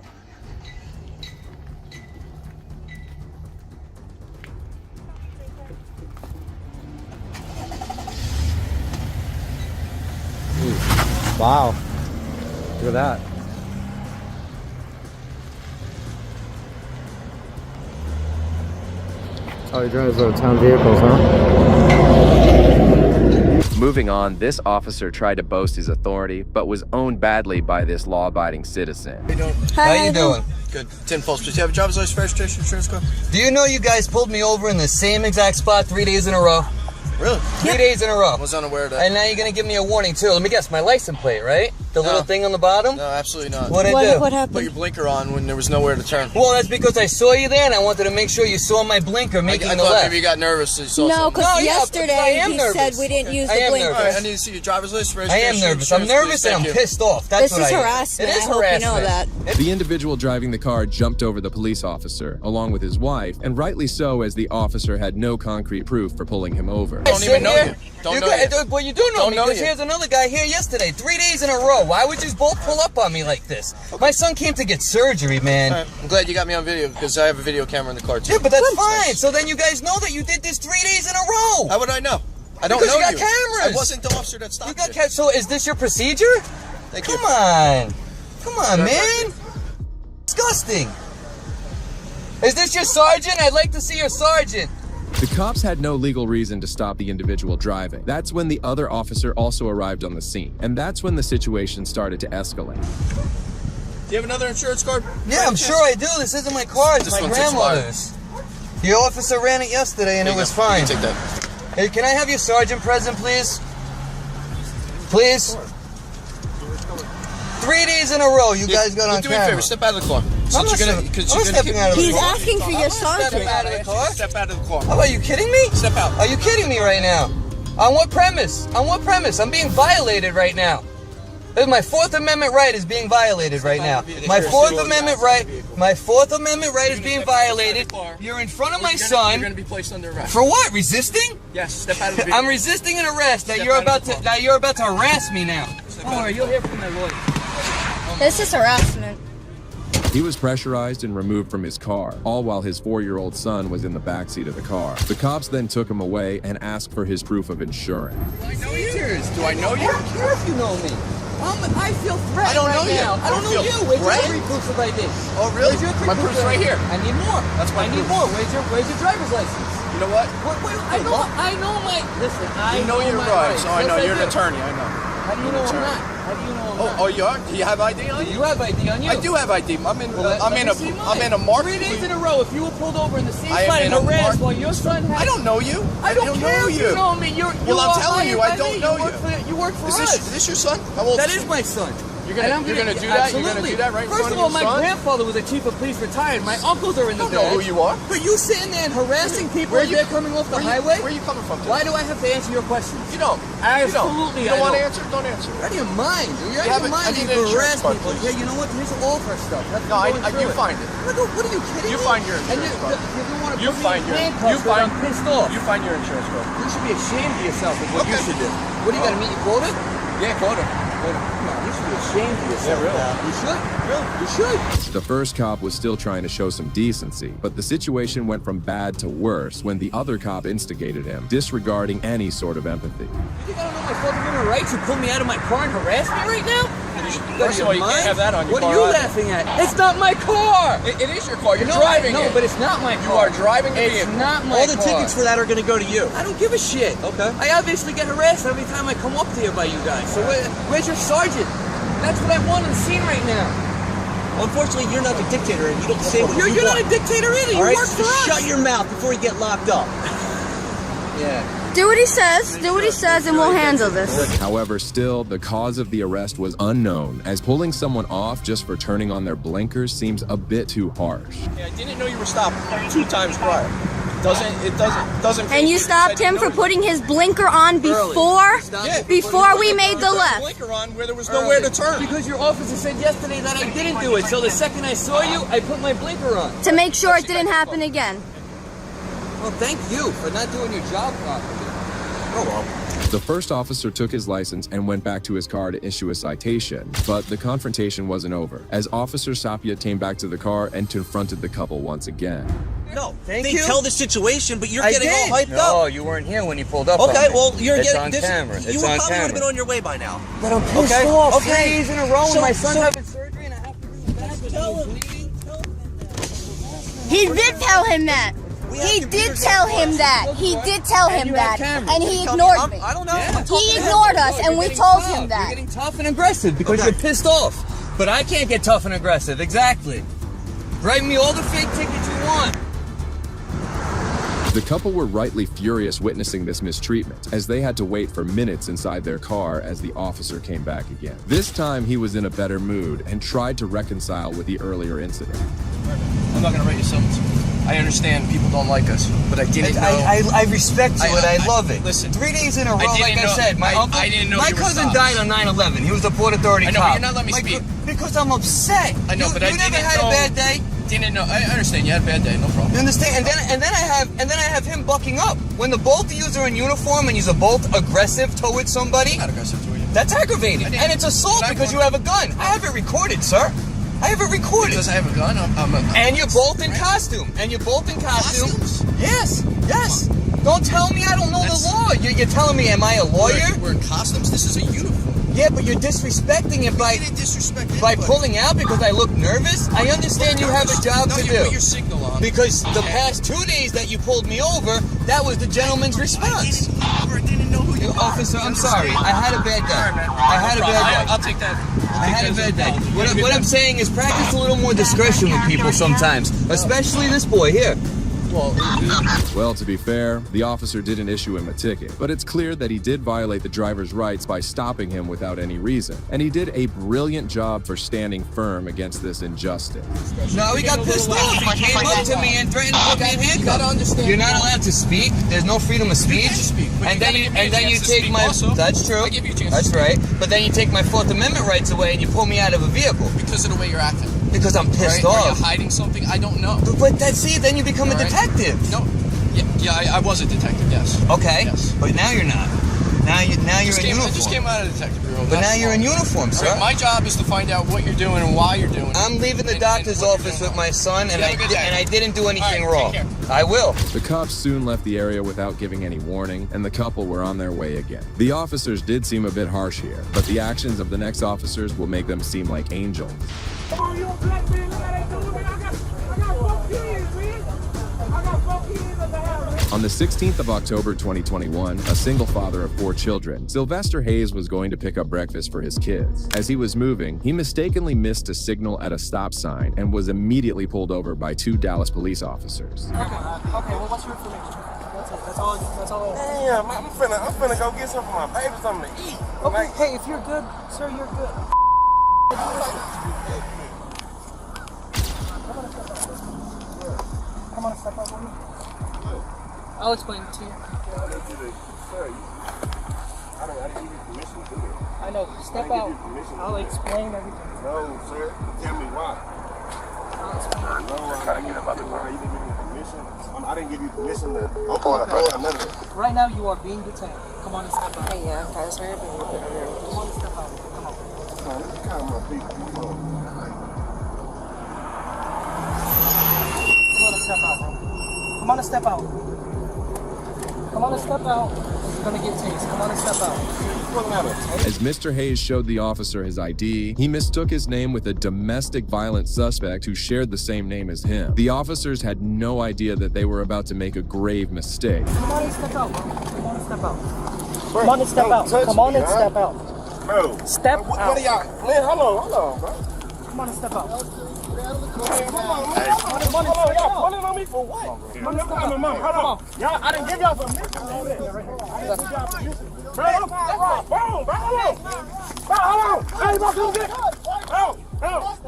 Wow. Look at that. Oh, he drives town vehicles, huh? Moving on, this officer tried to boast his authority, but was owned badly by this law-abiding citizen. How you doing? Good. 10 Pulse, do you have a driver's license, registration, insurance card? Do you know you guys pulled me over in the same exact spot 3 days in a row? Really? 3 days in a row. I was unaware of that. And now you're going to give me a warning, too. Let me guess, my license plate, right? The little thing on the bottom? No, absolutely not. What'd I do? What happened? Put your blinker on when there was nowhere to turn. Well, that's because I saw you there, and I wanted to make sure you saw my blinker making I the thought left. maybe you got nervous so you saw No, something. because yesterday he said we didn't use the blinker. All right, I need to see your driver's license, I registration, am nervous. I'm insurance, nervous please. and I'm Thank you. pissed off. That's This what is I harassment. It is I hope you know harassment. that. The individual driving the car jumped over the police officer, along with his wife, and rightly so, as the officer had no concrete proof for pulling him over. Don't even know you. Well, you do know me, because here's another guy here yesterday, 3 days in a row. Why would you both pull up on me like this? My son came to get surgery, man. All right, I'm glad you got me on video because I have a video camera in the car too. Yeah, but that's fine. So then you guys know that you did this 3 days in a row. How would I know? I don't because know you. Got cameras. I wasn't the officer that stopped you. So is this your procedure? Thank you. Come on, man. Disgusting. Is this your sergeant? I'd like to see your sergeant. The cops had no legal reason to stop the individual driving. That's when the other officer also arrived on the scene, and that's when the situation started to escalate. Do you have another insurance card? Yeah, I'm sure I do. This isn't my car. It's This my one's grandmother's. The officer ran it yesterday, and it was fine. Take that. Hey, can I have your sergeant present, please? Please? 3 days in a row, you guys got on do me a camera. favor, step out of the car. I'm not stepping out of the He's car. asking for your sergeant. Step out of the car. Step out of the car. Oh, are you kidding me? Step out. Are you kidding me right now? On what premise? On what premise? I'm being violated right now. My Fourth Amendment right is being violated right now. My Fourth Amendment right is being violated. You're in front of my son. You're going to be placed under arrest. For what? Resisting? Yes, step out of the vehicle. I'm resisting an arrest. That you're about to harass me now. Don't worry, you'll hear from my lawyer. This is harassment. He was pressurized and removed from his car, all while his 4-year-old son was in the backseat of the car. The cops then took him away and asked for his proof of insurance. Do I know you? Do I know you? I don't care if you know me. I feel threatened I don't know right you. now. I don't know you. Where's your three proofs of ID? Oh, really? Where's your three My proofs proof's of right ID? here. I need more. That's my I need proof. more. Where's your driver's license? You know what? I know my. Listen, I You know your my rights. Oh, I know. Yes, You're do. an attorney. I know. How do you know I'm not? How do you know I'm not? Oh, you are? Do you have ID on you? You have ID on you. I do have ID. I'm in. Well, I'm in a mark. 3 days in a row. If you were pulled over in the same I am spot in and a harassed mark- while your son had. I don't know you. I don't care know if you know me. Well, I'm telling you, I don't know you. You work for Is us. this your son? How old That is is he? my son. You're gonna do that? You're gonna do that right in First front of all, of your my son? grandfather was a chief of police retired. My uncles are in the I don't know badge. who you are. But you sitting there and harassing people Where as you- they're coming off the where you- highway? where you coming from today? Why do I have to answer your questions? You don't. Absolutely, You don't I want to don't. answer? Don't answer. Out of your mind. You're You out of haven't- your mind. I need You an insurance harass card, people. please. Yeah, you know what? Here's all of our stuff. No, you find it. What are you kidding You me? find your And insurance card. you don't want to You put find me your. in handcuffs You because find. I'm pissed off. You find your insurance card. You should be ashamed of yourself is what you Okay. should do. What do you got to meet your quota? Yeah, quota. Come on, you should be ashamed of yourself. Yeah, really. You should. Really? You should. The first cop was still trying to show some decency, but the situation went from bad to worse when the other cop instigated him, disregarding any sort of empathy. You think I don't know my Fourth Amendment rights? You pull me out of my car and harass me right now? First of all, you can't have that on your What car are you either. laughing at? It's not my car! It is your car. You're No, driving no, it. but it's not my car. You are driving the It's vehicle. not my All car. the tickets for that are going to go to you. I don't give a shit. Okay. I obviously get harassed every time I come up here by you guys. So where's your sergeant? That's what I want on the scene right now. Unfortunately, you're not the dictator, and you don't say what You're you not want. a dictator either. You All right, work so for us. shut your mouth before you get locked up. Yeah. Do what he says. Do what he says, and we'll handle this. However, still, the cause of the arrest was unknown, as pulling someone off just for turning on their blinkers seems a bit too harsh. Yeah, I didn't know you were stopped 2 times prior. Doesn't. And you stopped him for putting his blinker on before we made the left. Blinker on where there was nowhere to turn. Because your officer said yesterday that I didn't do it. So the second I saw you, I put my blinker on. To make sure it didn't happen again. Well, thank you for not doing your job properly. Oh well. The first officer took his license and went back to his car to issue a citation, but the confrontation wasn't over, as Officer Sapia came back to the car and confronted the couple once again. No, Thank they you. tell the situation, but you're I getting did. all hyped No, up. you weren't here when you pulled up. Okay, on me. well, you're it's getting on this. camera. You It's probably on would have camera. been on your way by now. But I'm pissed Okay, off. okay. 3 days in a row, and So- my son's so- having surgery, and I have to bring him back with Tell me him. bleeding. He did tell him that. He did tell him that. He did tell him that. And he ignored me. I don't know. He ignored us, and we told him You're that. getting tough and aggressive because you're pissed off. But I can't get tough and aggressive. Exactly. Write me all the fake tickets you want. The couple were rightly furious witnessing this mistreatment, as they had to wait for minutes inside their car as the officer came back again. This time he was in a better mood and tried to reconcile with the earlier incident. I'm not gonna write you summons. I understand people don't like us, but I didn't know. I respect you and I love it. Listen, 3 days in a row, didn't like I know- said, my uncle, I didn't know my you were cousin stopped. died on 9/11. He was a Port Authority I know, cop. but you're not letting me speak. Because I'm upset. I know, you, but you I never didn't had know. a bad day. Didn't know. I understand. You had a bad day. No problem. You understand? And then I have him bucking up. When the both of you are in uniform and you're both aggressive towards somebody, Not aggressive to you. that's aggravating. I didn't- And it's assault Did I because you want- have a gun. I have it recorded, sir. I have it recorded. Because I have a gun. And you're both in costume. And you're both in costume. Costumes? Yes, yes. Don't tell me I don't know the law. You're telling me, am I a lawyer? We're in costumes. This is a uniform. Yeah, but you're disrespecting it by didn't disrespect by anybody. pulling out because I look nervous. I understand you have a job to You do. put your signal on. Because the past 2 days that you pulled me over, that was the gentleman's response. I didn't know who you were. Officer, I'm sorry. I had a bad day. I had a bad day. I'll take that. I had a bad day. What I'm saying is practice a little more discretion with people sometimes, especially this boy here. Well, to be fair, the officer didn't issue him a ticket, but it's clear that he did violate the driver's rights by stopping him without any reason, and he did a brilliant job for standing firm against this injustice. No, he got pissed off. He came up to me and threatened to put me in handcuffs. You're not allowed to speak. There's no freedom of speech. And then you take my. That's true. I give you a chance. That's right. But then you take my Fourth Amendment rights away and you pull me out of a vehicle Because of the way you're acting. because I'm pissed Right? Are you off. hiding something? I don't know. But that's see, then you become a All right. detective. No. Yeah, I was a detective. Yes. Okay. Yes. But now you're not. Now you're I in just uniform. came out of the detective bureau. But now you're in uniform, sir. Right, my job is to find out what you're doing and why you're doing it. I'm leaving the And doctor's what you're office doing with my son, and You have a good day. I didn't do anything All right, wrong. take I will. The cops soon left the area without giving any warning, and the couple were on their way again. The officers did seem a bit harsh here, but the actions of the next officers will make them seem like angels. Come on, you a black man, look how they doing, man. I got 4 kids, man. I got 4 kids at the house, man. On the 16th of October 2021, a single father of 4 children, Sylvester Hayes was going to pick up breakfast for his kids. As he was moving, he mistakenly missed a signal at a stop sign and was immediately pulled over by 2 Dallas police officers. Okay, well, what's your information? That's all. Damn, I'm finna go get something for my baby, something to eat. Okay, hey, if you're good, sir, you're good. Come on, step up on me. I'll explain it to you. Sir, I didn't give you permission to do it. I know, step out. I'll explain everything. No, sir, tell me why. I didn't give you permission to. I'm pulling up. Right now, you are being detained. Come on and step out. Hey, yeah, okay, sorry. Come on and step out. Come on. Let's calm my people. Come on. Come on and step out, bro. Come on and step out. Come on and step out. You're gonna get tased. Come on and step out. As Mr. Hayes showed the officer his ID, he mistook his name with a domestic violence suspect who shared the same name as him. The officers had no idea that they were about to make a grave mistake. Come on and step out, bro. Come on and step out. Come on and step out. Come on and step out. Bro. Step out. What are y'all? Man, hold on, bro. Come on and step out. Y'all pulling on me for what? Hold on. Y'all, I didn't give y'all permission. Bro, hold on. Hey,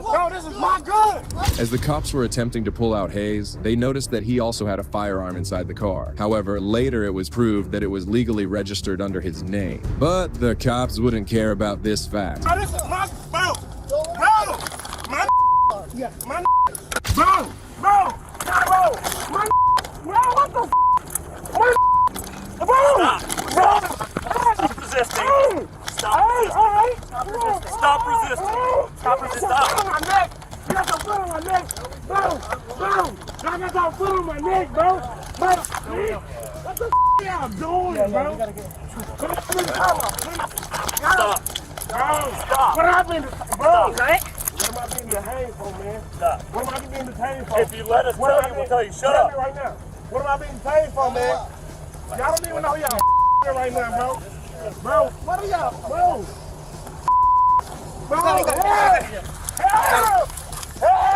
bro, this is my gun. As the cops were attempting to pull out Hayes, they noticed that he also had a firearm inside the car. However, later it was proved that it was legally registered under his name. But the cops wouldn't care about this fact. Bro, this is my bro. Yeah, my what the Stop resisting. Stop resisting. Stop resisting. Stop on my neck. You got your foot on my neck. Bro. I got your foot on my neck, bro. What the y'all doing, bro? Stop. Stop. What happened? Bro, right? What am I being detained for, man? Stop. What am I being detained for? If you let us tell you, we'll tell you. Shut up. Right now. What am I being detained for, man? Y'all don't even know y'all right now, bro. Bro, what are y'all? Bro. Help! Help!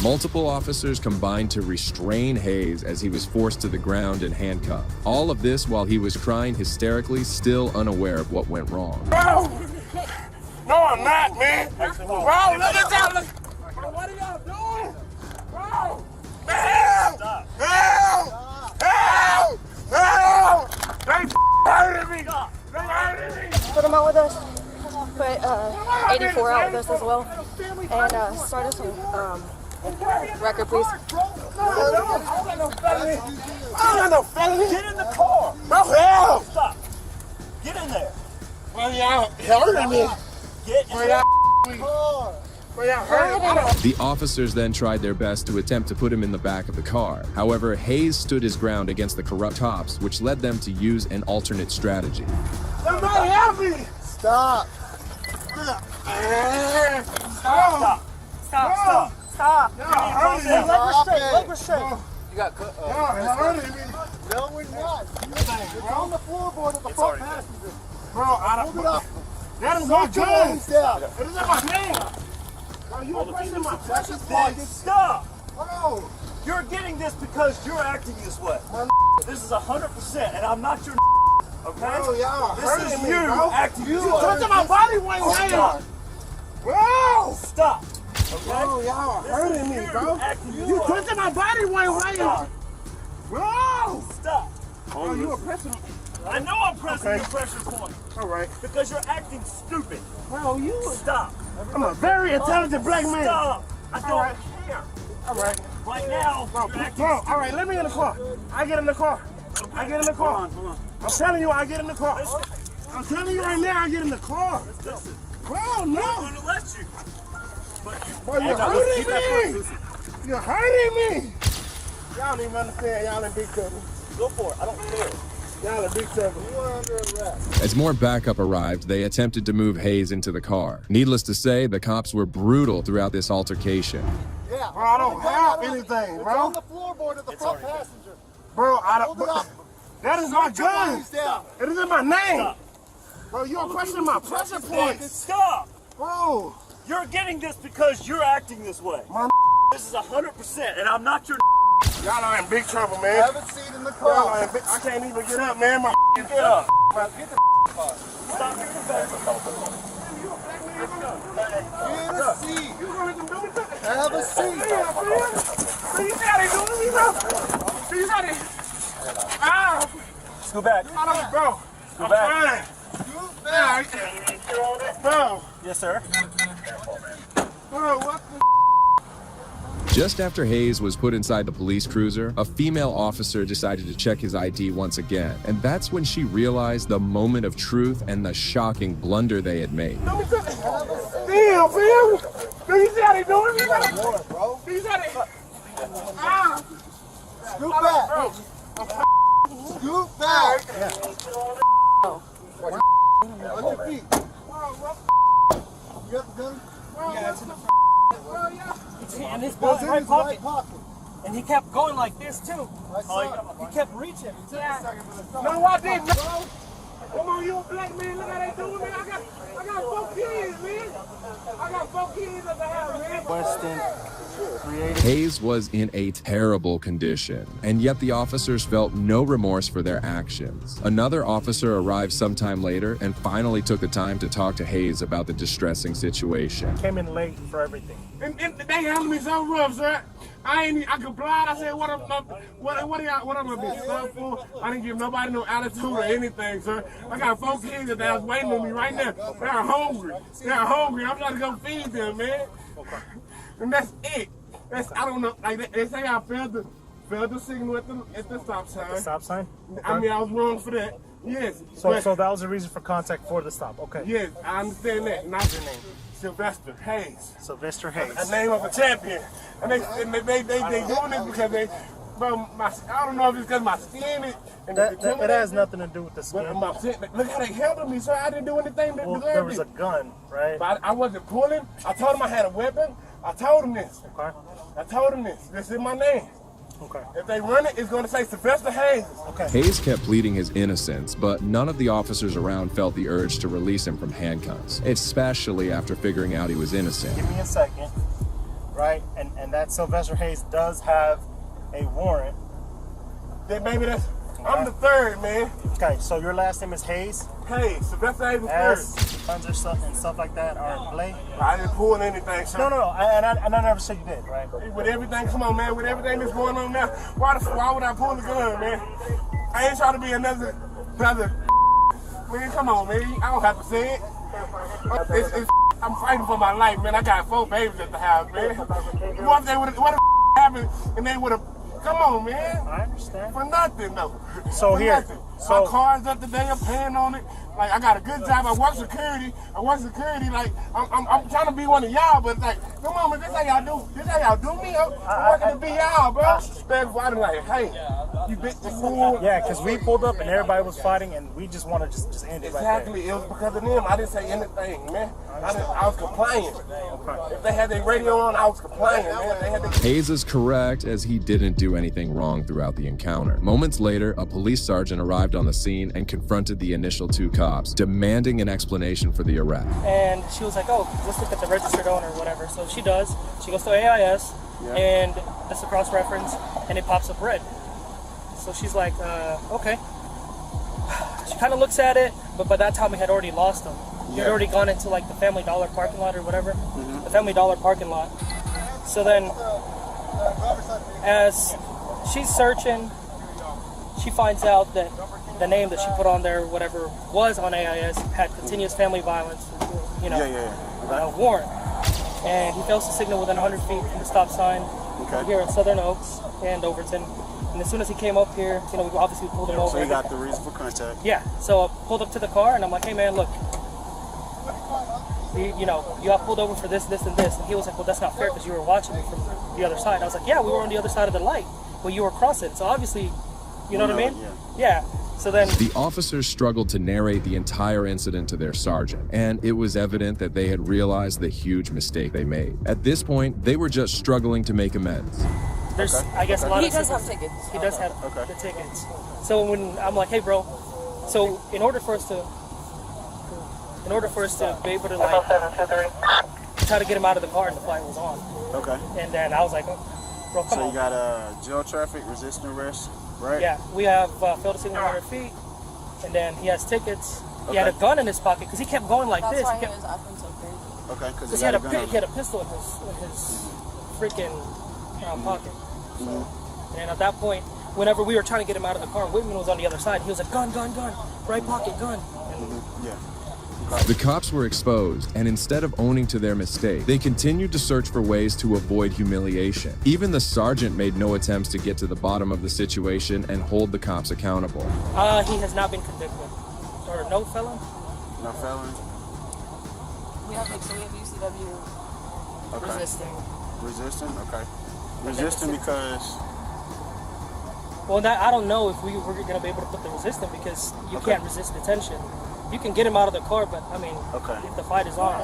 Multiple officers combined to restrain Hayes as he was forced to the ground and handcuffed. All of this while he was crying hysterically, still unaware of what went wrong. Bro! No, I'm not, man. Bro, look at that. Bro, what are y'all doing? Bro! Help! Help! They hurting me. They hurting me. Put him out with us. Put 84 out with us as well. And start us on record, please. I don't got no felony. Get in the car. Bro, help! Stop. Get in there. Bro, y'all hurting me. Get in the car. The officers then tried their best to attempt to put him in the back of the car. However, Hayes stood his ground against the corrupt cops, which led them to use an alternate strategy. Somebody help me! Stop. Stop. Leg restraint. You got cut. Hurting me. No, we're not. It's on the floorboard of the front passenger. Bro, I don't know. That is my gun. It is in my hand. Are you oppressing my precious pocket? Stop. Oh, you're getting this because you're acting this way. This is 100%, and I'm not your okay? Bro, y'all this is me, you bro. Acting you touching my body weight. Stop. Bro, stop. Okay? Bro, y'all hurting me, bro. You touching my body weight. Bro, stop. Bro, you oppressing me. I know I'm pressing your pressure point. All right. Because you're acting stupid. Bro, you stop. I'm a very intelligent black man. Stop. I don't care. All right. Right now, bro. All right, let me in the car. I get in the car. I get in the car. Hold on. I'm telling you, I get in the car. I'm telling you right now, I get in the car. Bro, no. I'm gonna let you. Bro, you're hurting me. You're hurting me. Y'all don't even understand. Y'all in big trouble. Go for it. I don't care. As more backup arrived, they attempted to move Hayes into the car. Needless to say, the cops were brutal throughout this altercation. Yeah. Bro, I don't have anything, bro. It's on the floorboard of the front passenger. Bro, I don't. That is my gun. It is in my name. Stop. Bro, you're questioning my pressure points. Stop. Bro. You're getting this because you're acting this way. This is 100%, and I'm not your. Y'all are in big trouble, man. Have a seat in the car. I can't even get up, man. Get up. Get the car. Stop getting back. Get a seat. Have a seat. You got it, dude. You got it. Ow. Scoot back. Bro. Scoot back. Bro. Yes, sir. Bro, what the? Just after Hayes was put inside the police cruiser, a female officer decided to check his ID once again, and that's when she realized the moment of truth and the shocking blunder they had made. Damn, man. Do you see how they doing me, bro? Do you see how they? Ah. Scoot back. Bro. Scoot back. Watch your feet. You got the gun? Yeah, it's in the front. And his right pocket. And he kept going like this too. He kept reaching. No, I didn't. Come on, you a black man. Look how they doing me. I got 4 kids, man. I got 4 kids at the house, man. Weston. Hayes was in a terrible condition, and yet the officers felt no remorse for their actions. Another officer arrived sometime later and finally took the time to talk to Hayes about the distressing situation. Came in late for everything. And they handled me so rough, sir. I complied. I said, what am I gonna be stuck for? I didn't give nobody no attitude or anything, sir. I got 4 kids that was waiting on me right now. They're hungry. I'm trying to go feed them, man. And that's it. I don't know. Like they say, I failed the signal at the stop sign. The stop sign? Okay. I mean, I was wrong for that. Yes. So that was the reason for contact for the stop. Okay. Yes, I understand that. Not your name. Sylvester Hayes. Sylvester Hayes. A name of a champion. And they doing this because I don't know if it's because my skin is. It has nothing to do with the skin. Look how they handled me, sir. I didn't do anything to deserve there was it. a gun, right? But I wasn't pulling. I told him I had a weapon. I told him this. Okay. I told him this. This is my name. Okay. If they run it, it's going to say Sylvester Hayes. Okay. Hayes kept pleading his innocence, but none of the officers around felt the urge to release him from handcuffs, especially after figuring out he was innocent. Give me a second, right? And that Sylvester Hayes does have a warrant. Then maybe that's. I'm the third, man. Okay, so your last name is Hayes? Hayes, Sylvester Hayes the third. Guns or stuff and stuff like that are Blake? I didn't pull anything, sir. No. I never said you did, right? With everything, come on, man. With everything that's going on now, why would I pull the gun, man? I ain't trying to be another. Man, come on, man. I don't have to say it. I'm fighting for my life, man. I got 4 babies at the house, man. What if happened and they would have? Come on, man. I understand. For nothing, though. So for here, nothing. My car's up today. I'm paying on it. Like, I got a good job. I work security. Like, I'm trying to be one of y'all, but like, come on, man. This how y'all do. This how y'all do me. I'm working to be y'all, bro. Respectful. I'm like, hey, you bitch the fool. Yeah, because we pulled up and everybody was fighting, and we just want to just end it right there. Exactly. It was because of them. I didn't say anything, man. I was complying. If they had their radio on, I was complying, man. Hayes is correct, as he didn't do anything wrong throughout the encounter. Moments later, a police sergeant arrived on the scene and confronted the initial 2 cops, demanding an explanation for the arrest. And she was like, oh, let's look at the registered owner or whatever. So she does. She goes to AIS, and that's a cross-reference, and it pops up red. So she's like, okay. She kind of looks at it, but by that time we had already lost him. He had already gone into like the Family Dollar parking lot or whatever. The Family Dollar parking lot. So then, as she's searching, she finds out that the name that she put on there, whatever was on AIS, had continuous family violence, warrant. And he fails to signal within 100 feet from the stop sign here in Southern Oaks and Overton. And as soon as he came up here, we obviously pulled him over. So you got the reason for contact? Yeah. So I pulled up to the car and I'm like, hey man, look, you got pulled over for this, this, and this. And he was like, well, that's not fair because you were watching me from the other side. I was like, yeah, we were on the other side of the light. Well, you were crossing. So obviously, you know what I mean? Yeah. So then The officers struggled to narrate the entire incident to their sergeant, and it was evident that they had realized the huge mistake they made. At this point, they were just struggling to make amends. there's, I guess, a lot He of does have assistance. tickets. He does have the tickets. So when I'm like, hey, bro, so in order for us to be able to like try to get him out of the car and the flight was on. Okay. And then I was like, oh, bro, come So on. you got jail traffic, resisting arrest, right? Yeah, we have failed to signal 100 feet, and then he has tickets. He had a gun in his pocket because he kept going like That's this. why He he kept, was acting so crazy. Okay, because he had a pistol in his freaking pocket. So, and at that point, whenever we were trying to get him out of the car, Whitman was on the other side. He was like, gun, right pocket, gun. And The cops were exposed, and instead of owning to their mistake, they continued to search for ways to avoid humiliation. Even the sergeant made no attempts to get to the bottom of the situation and hold the cops accountable. He has not been convicted. Or no felon? No felon? We have UCW resisting. Resisting? Okay. Resisting because... Well, I don't know if we're going to be able to put the resistant because you can't resist detention. You can get him out of the car, but I mean, if the fight is on.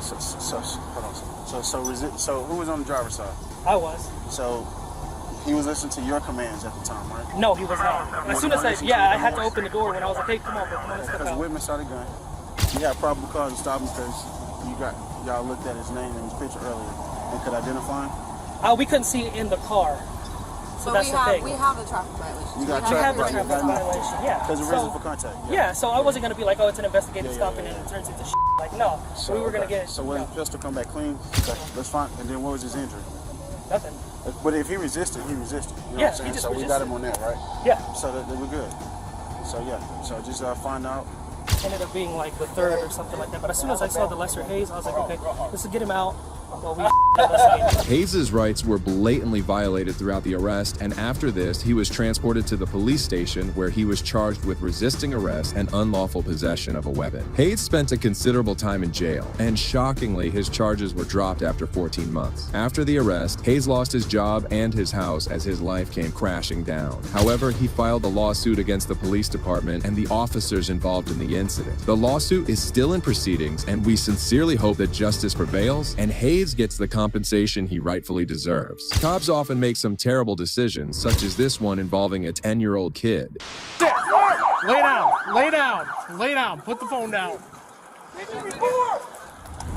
So who was on the driver's side? I was. So he was listening to your commands at the time, right? No, he was not. As soon as I had to open the door when I was like, hey, come on, bro, come on, let's step Because out. Whitman saw the gun. You had probable cause to stop him because y'all looked at his name and his picture earlier and could identify him. We couldn't see it in the car. So that's the thing. We have the traffic violation. You got We have the traffic violation, yeah. Because of reason for contact. Yeah, so I wasn't going to be like, oh, it's an investigative stop and then it turns into shit. Like, no. So we were going to get... So when the pistol come back clean, okay, let's find... And then what was his injury? Nothing. But if he resisted, he resisted. You know Yeah, what I'm saying? he just So we got him on that, right? Yeah. So that we're good. So yeah. So just find out. Ended up being like the third or something like that. But as soon as I saw the lesser Hayes, I was like, okay, let's get him out. Well, we Hayes' rights were blatantly violated throughout the arrest, and after this, he was transported to the police station where he was charged with resisting arrest and unlawful possession of a weapon. Hayes spent a considerable time in jail, and shockingly, his charges were dropped after 14 months. After the arrest, Hayes lost his job and his house as his life came crashing down. However, he filed a lawsuit against the police department and the officers involved in the incident. The lawsuit is still in proceedings, and we sincerely hope that justice prevails and Hayes gets the compensation he rightfully deserves. Cops often make some terrible decisions, such as this one involving a 10-year-old kid. Sit. Lay down. Put the phone down.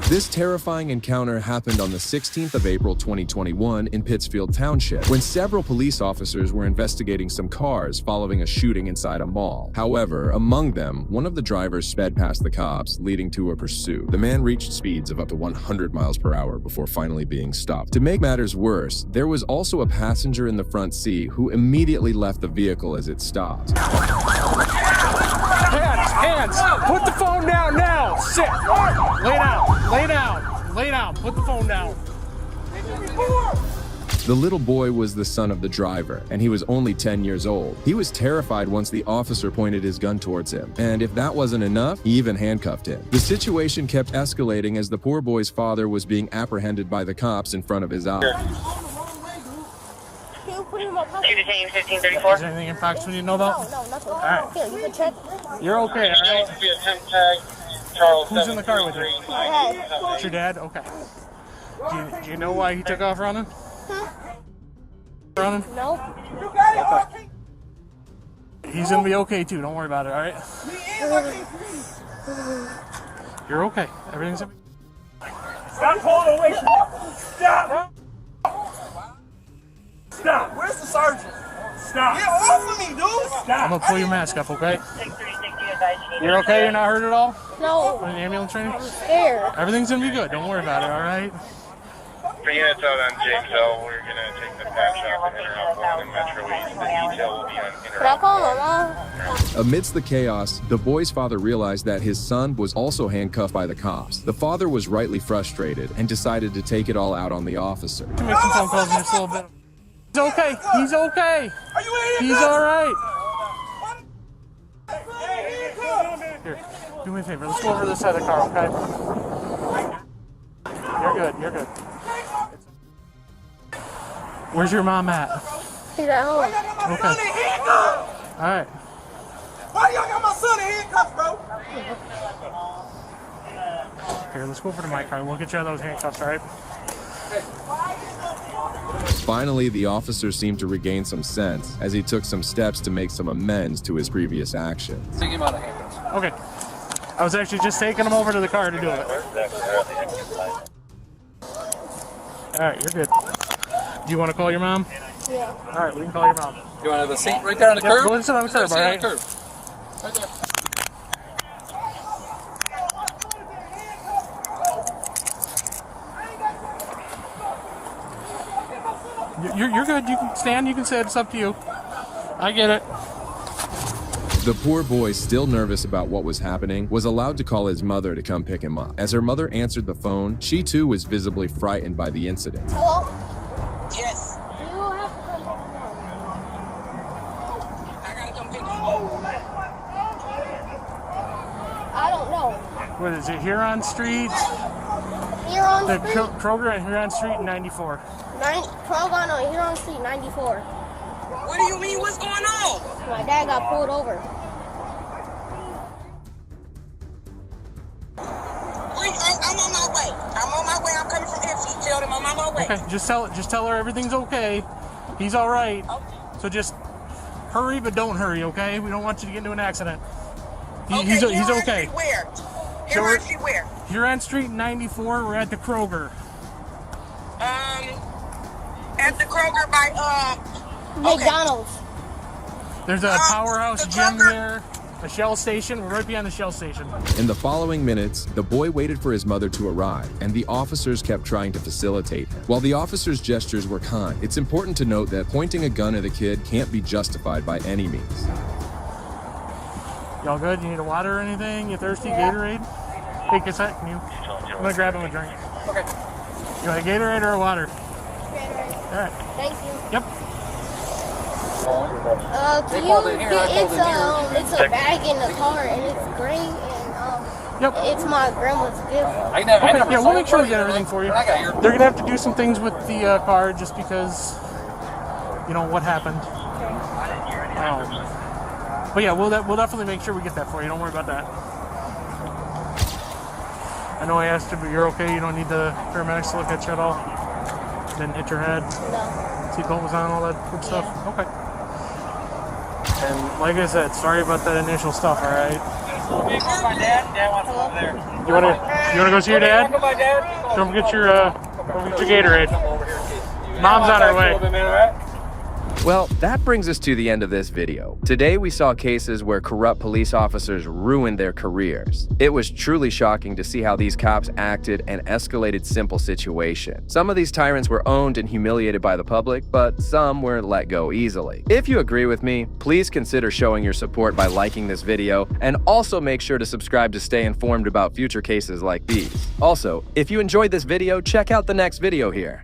This terrifying encounter happened on the 16th of April 2021 in Pittsfield Township, when several police officers were investigating some cars following a shooting inside a mall. However, among them, one of the drivers sped past the cops, leading to a pursuit. The man reached speeds of up to 100 miles per hour before finally being stopped. To make matters worse, there was also a passenger in the front seat who immediately left the vehicle as it stopped. Hands. Put the phone down now. Sit. Lay down. Put the phone down. The little boy was the son of the driver, and he was only 10 years old. He was terrified once the officer pointed his gun towards him, and if that wasn't enough, he even handcuffed him. The situation kept escalating as the poor boy's father was being apprehended by the cops in front of his eyes. Is there anything in fact we need to know about? No, nothing. All right. Here, you can check. You're okay, all right? Who's in the car with you? It's your dad? Okay. Do you know why he took off running? Running? No. Okay. He's gonna be okay too. Don't worry about it, all right? You're okay. Everything's gonna be... Stop pulling away from me! Stop! Stop! Where's the sergeant? Stop! Get off of me, dude! Stop! I'm gonna pull your mask up, okay? You're okay? You're not hurt at all? No. In the ambulance training? I'm scared. Everything's gonna be good. Don't worry about it, all right? For units out on James L, we're gonna take the patch off and interrupt one in Metro East. The detail will be on Can I call my mom? Amidst the chaos, the boy's father realized that his son was also handcuffed by the cops. The father was rightly frustrated and decided to take it all out on the officer. Make some phone calls in just a little bit. He's okay. He's okay. He's all right. Here, do me a favor. Let's go over to this side of the car, okay? You're good. Where's your mom at? She's at home. Okay. All right. Why y'all got my son in handcuffs, bro? Here, let's go over to my car. We'll get you out of those handcuffs, all right? Finally, the officer seemed to regain some sense as he took some steps to make some amends to his previous actions. Take him out of handcuffs. Okay. I was actually just taking him over to the car to do it. All right, you're good. Do you want to call your mom? Yeah. All right, we can call your mom. You want to have a seat right there on the curb? Go and sit on the curb, all right? Right there. You're good. You can stand. You can sit. It's up to you. I get it. The poor boy, still nervous about what was happening, was allowed to call his mother to come pick him up. As her mother answered the phone, she too was visibly frightened by the incident. Hello? Yes. You have to come I gotta come pick you up. I don't know. What is it? Huron Street? Huron The Street? Kroger at Huron Street in 94. Kroger on Huron Street, 94. What do you mean? What's going on? My dad got pulled over. I'm on my way. I'm on my way. I'm coming from FC. Tell them I'm on my way. Okay, just tell her everything's okay. He's all right. So just hurry, but don't hurry, okay? We don't want you to get into an accident. He's okay. Where? So Huron Street where? Huron Street 94. We're at the Kroger. At the Kroger by McDonald's. There's a powerhouse gym there, a Shell station. We're right behind the Shell station. In the following minutes, the boy waited for his mother to arrive, and the officers kept trying to facilitate him. While the officers' gestures were kind, it's important to note that pointing a gun at a kid can't be justified by any means. Y'all good? You need a water or anything? You thirsty? Yeah. Gatorade? Hey, Cassette, can you? I'm gonna grab him a drink. Okay. You want a Gatorade or a water? Gatorade. All right. Thank you. Yep. Can you get, it's a bag in the car and it's gray and it's my grandma's gift. Okay, yeah, we'll make sure we get everything for you. They're gonna have to do some things with the car just because, you know, what happened. But yeah, we'll definitely make sure we get that for you. Don't worry about that. I know I asked you, but you're okay. You don't need the paramedics to look at you at all. Didn't hit your head. No. Seatbelt was on, all that good stuff. Okay. And like I said, sorry about that initial stuff. All right. My dad. Dad wants to go over there. You wanna go see your dad? Don't forget your Gatorade. Mom's on her way. Well, that brings us to the end of this video. Today we saw cases where corrupt police officers ruined their careers. It was truly shocking to see how these cops acted and escalated simple situations. Some of these tyrants were owned and humiliated by the public, but some were let go easily. If you agree with me, please consider showing your support by liking this video, and also make sure to subscribe to stay informed about future cases like these. Also, if you enjoyed this video, check out the next video here.